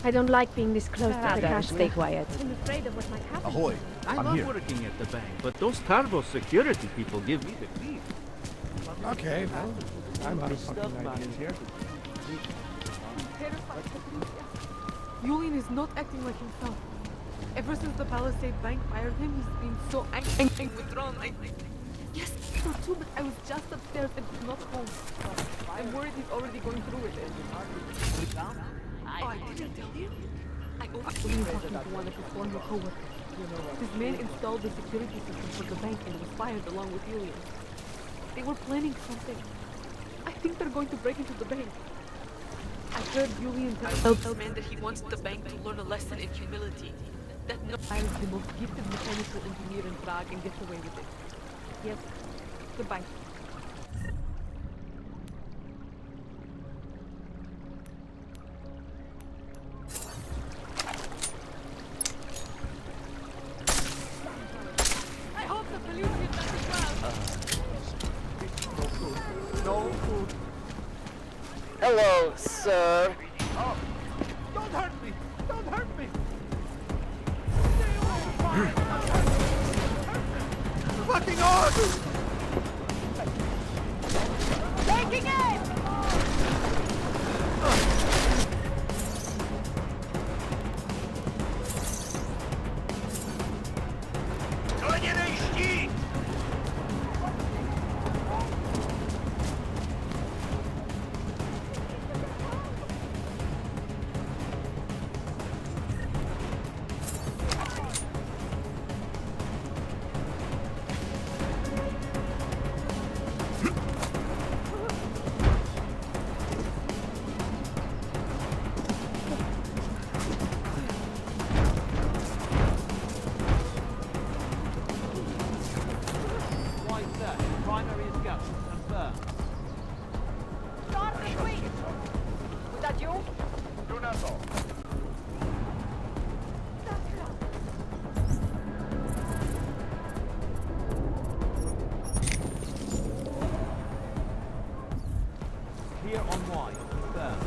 I don't like being this close to the cash. Stay quiet. I'm afraid of what might happen. Ahoy! I I'm love here. working at the bank, but those Tarbo security people give me the creep. Okay, well, I'm out of fucking ideas here. Julian is not acting like himself. Ever since the Palisade Bank fired him, he's been so angry and withdrawn. Yes, so too, but I was just upstairs and he's not home. I'm worried he's already going through with it. Oh, I didn't tell you? I overheard talking to one of his former co-workers. His man installed the security system for the bank and was fired along with Julian. They were planning something. I think they're going to break into the bank. I heard Julian tell the man that he wants the bank to learn a lesson in humility. That no I is the most gifted mechanical engineer in Prague and gets away with it. Yes. Goodbye. I hope the police did nothing well. No food. Hello, sir. Oh, don't hurt me! Don't hurt me! Fucking on! Taking it! Раненый щит! Why, sir? Primary is go. Confirmed. Start the swing! Was that you? Do not go. Clear on Y. Confirmed.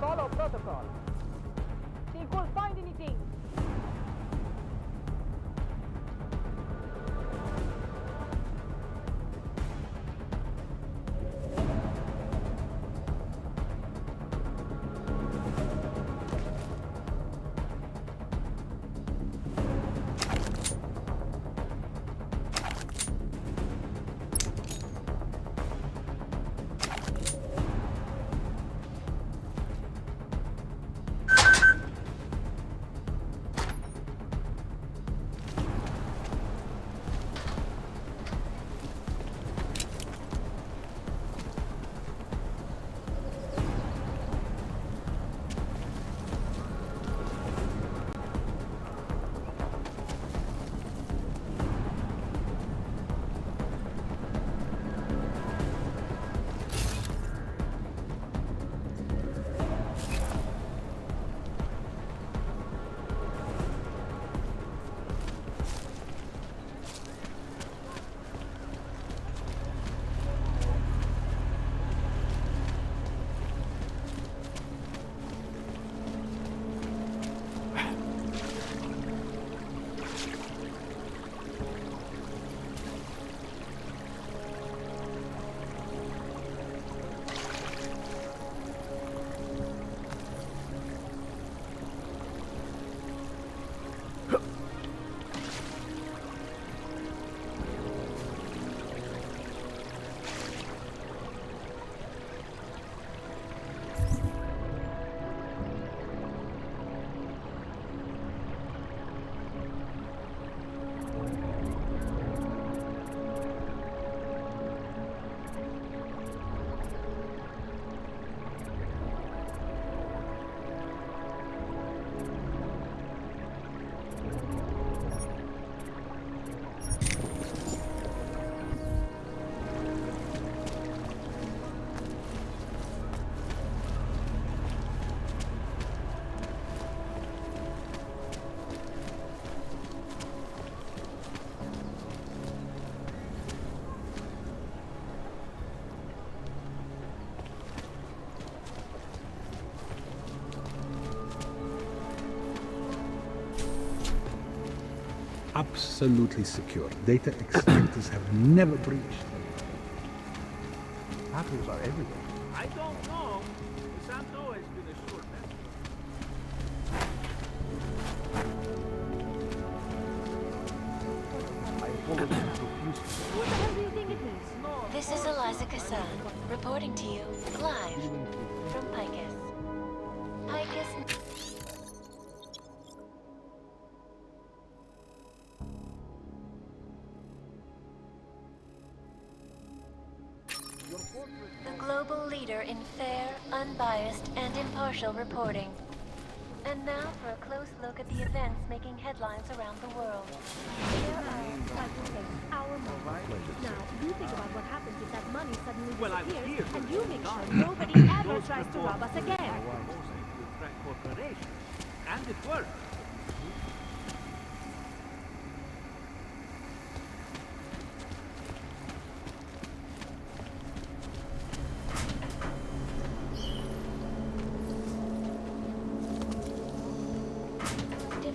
Follow protocol. Think we'll find anything. absolutely secure. Data extractors have never breached. Happy about everything. I don't know. This has always been a short method. I apologize profusely. What the hell do you think it is? This is Eliza Kassan, reporting to you live from Picus. Picus. The global leader in fair, unbiased, and impartial reporting. And now for a close look at the events making headlines around the world. There are, like you say, our money. Now, you think about what happens if that money suddenly disappears, and you make sure nobody ever tries to rob us again. Corporation. And it worked.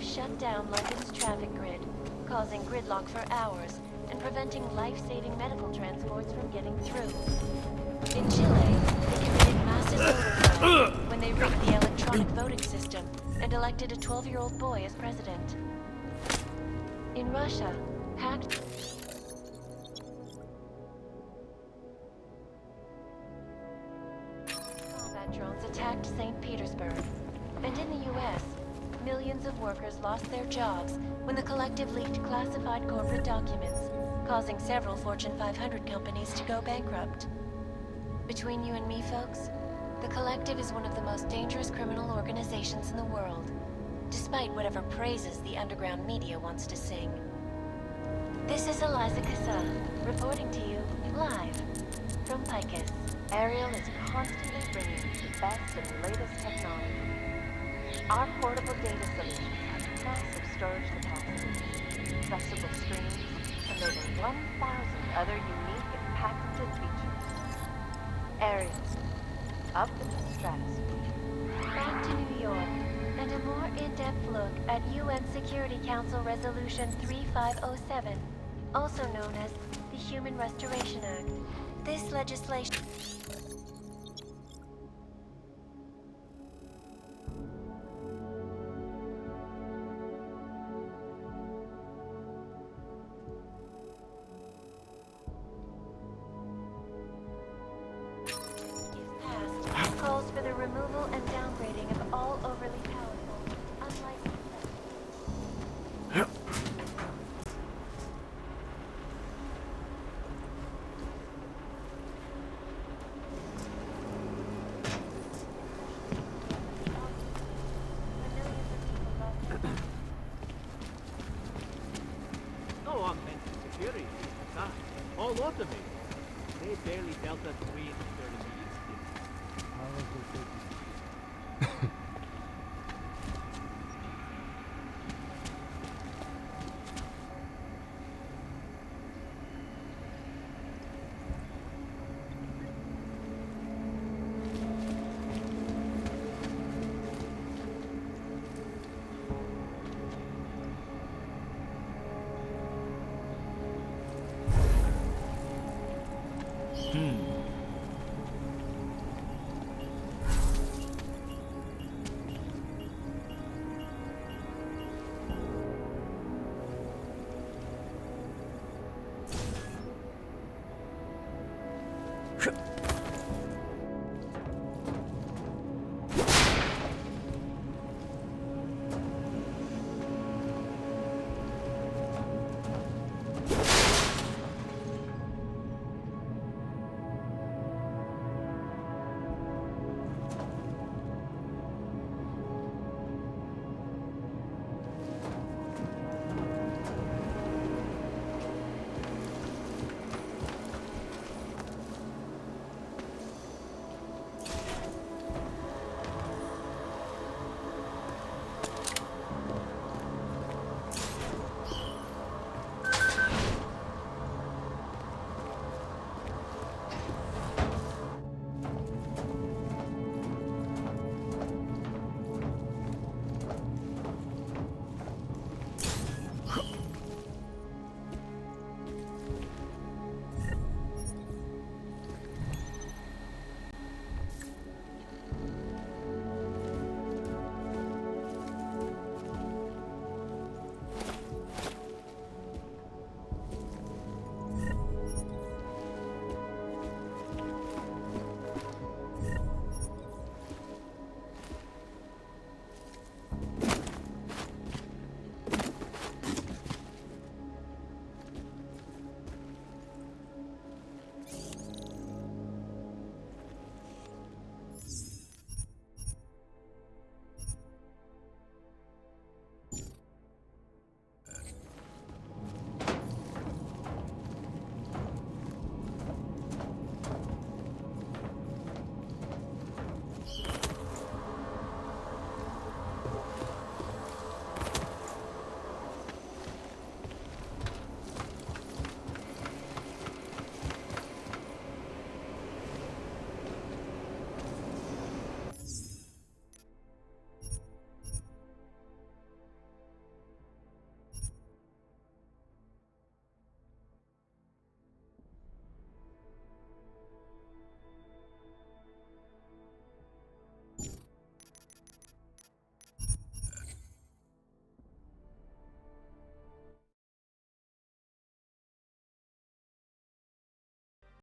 Shut down London's traffic grid, causing gridlock for hours and preventing life-saving medical transports from getting through. In Chile, they committed massive voter fraud when they rigged the electronic voting system and elected a 12-year-old boy as president. In Russia, hacked combat drones attacked St. Petersburg. And in the US, millions of workers lost their jobs when the collective leaked classified corporate documents, causing several Fortune 500 companies to go bankrupt. Between you and me, folks, the collective is one of the most dangerous criminal organizations in the world, despite whatever praises the underground media wants to sing. This is Eliza Kassan, reporting to you live from Picus. Ariel is constantly bringing the best and latest technology. Our portable data solutions have massive storage capacity, flexible screens, and more than 1,000 other unique and patented features. Ariel, up in the stratosphere. Back to New York, and a more in-depth look at UN Security Council Resolution 3507, also known as the Human Restoration Act. This legislation... calls for the removal and downgrading of all overly powerful, unlicensed... No augmented security. All automated. They barely dealt us 3 in 30 minutes. Hmm.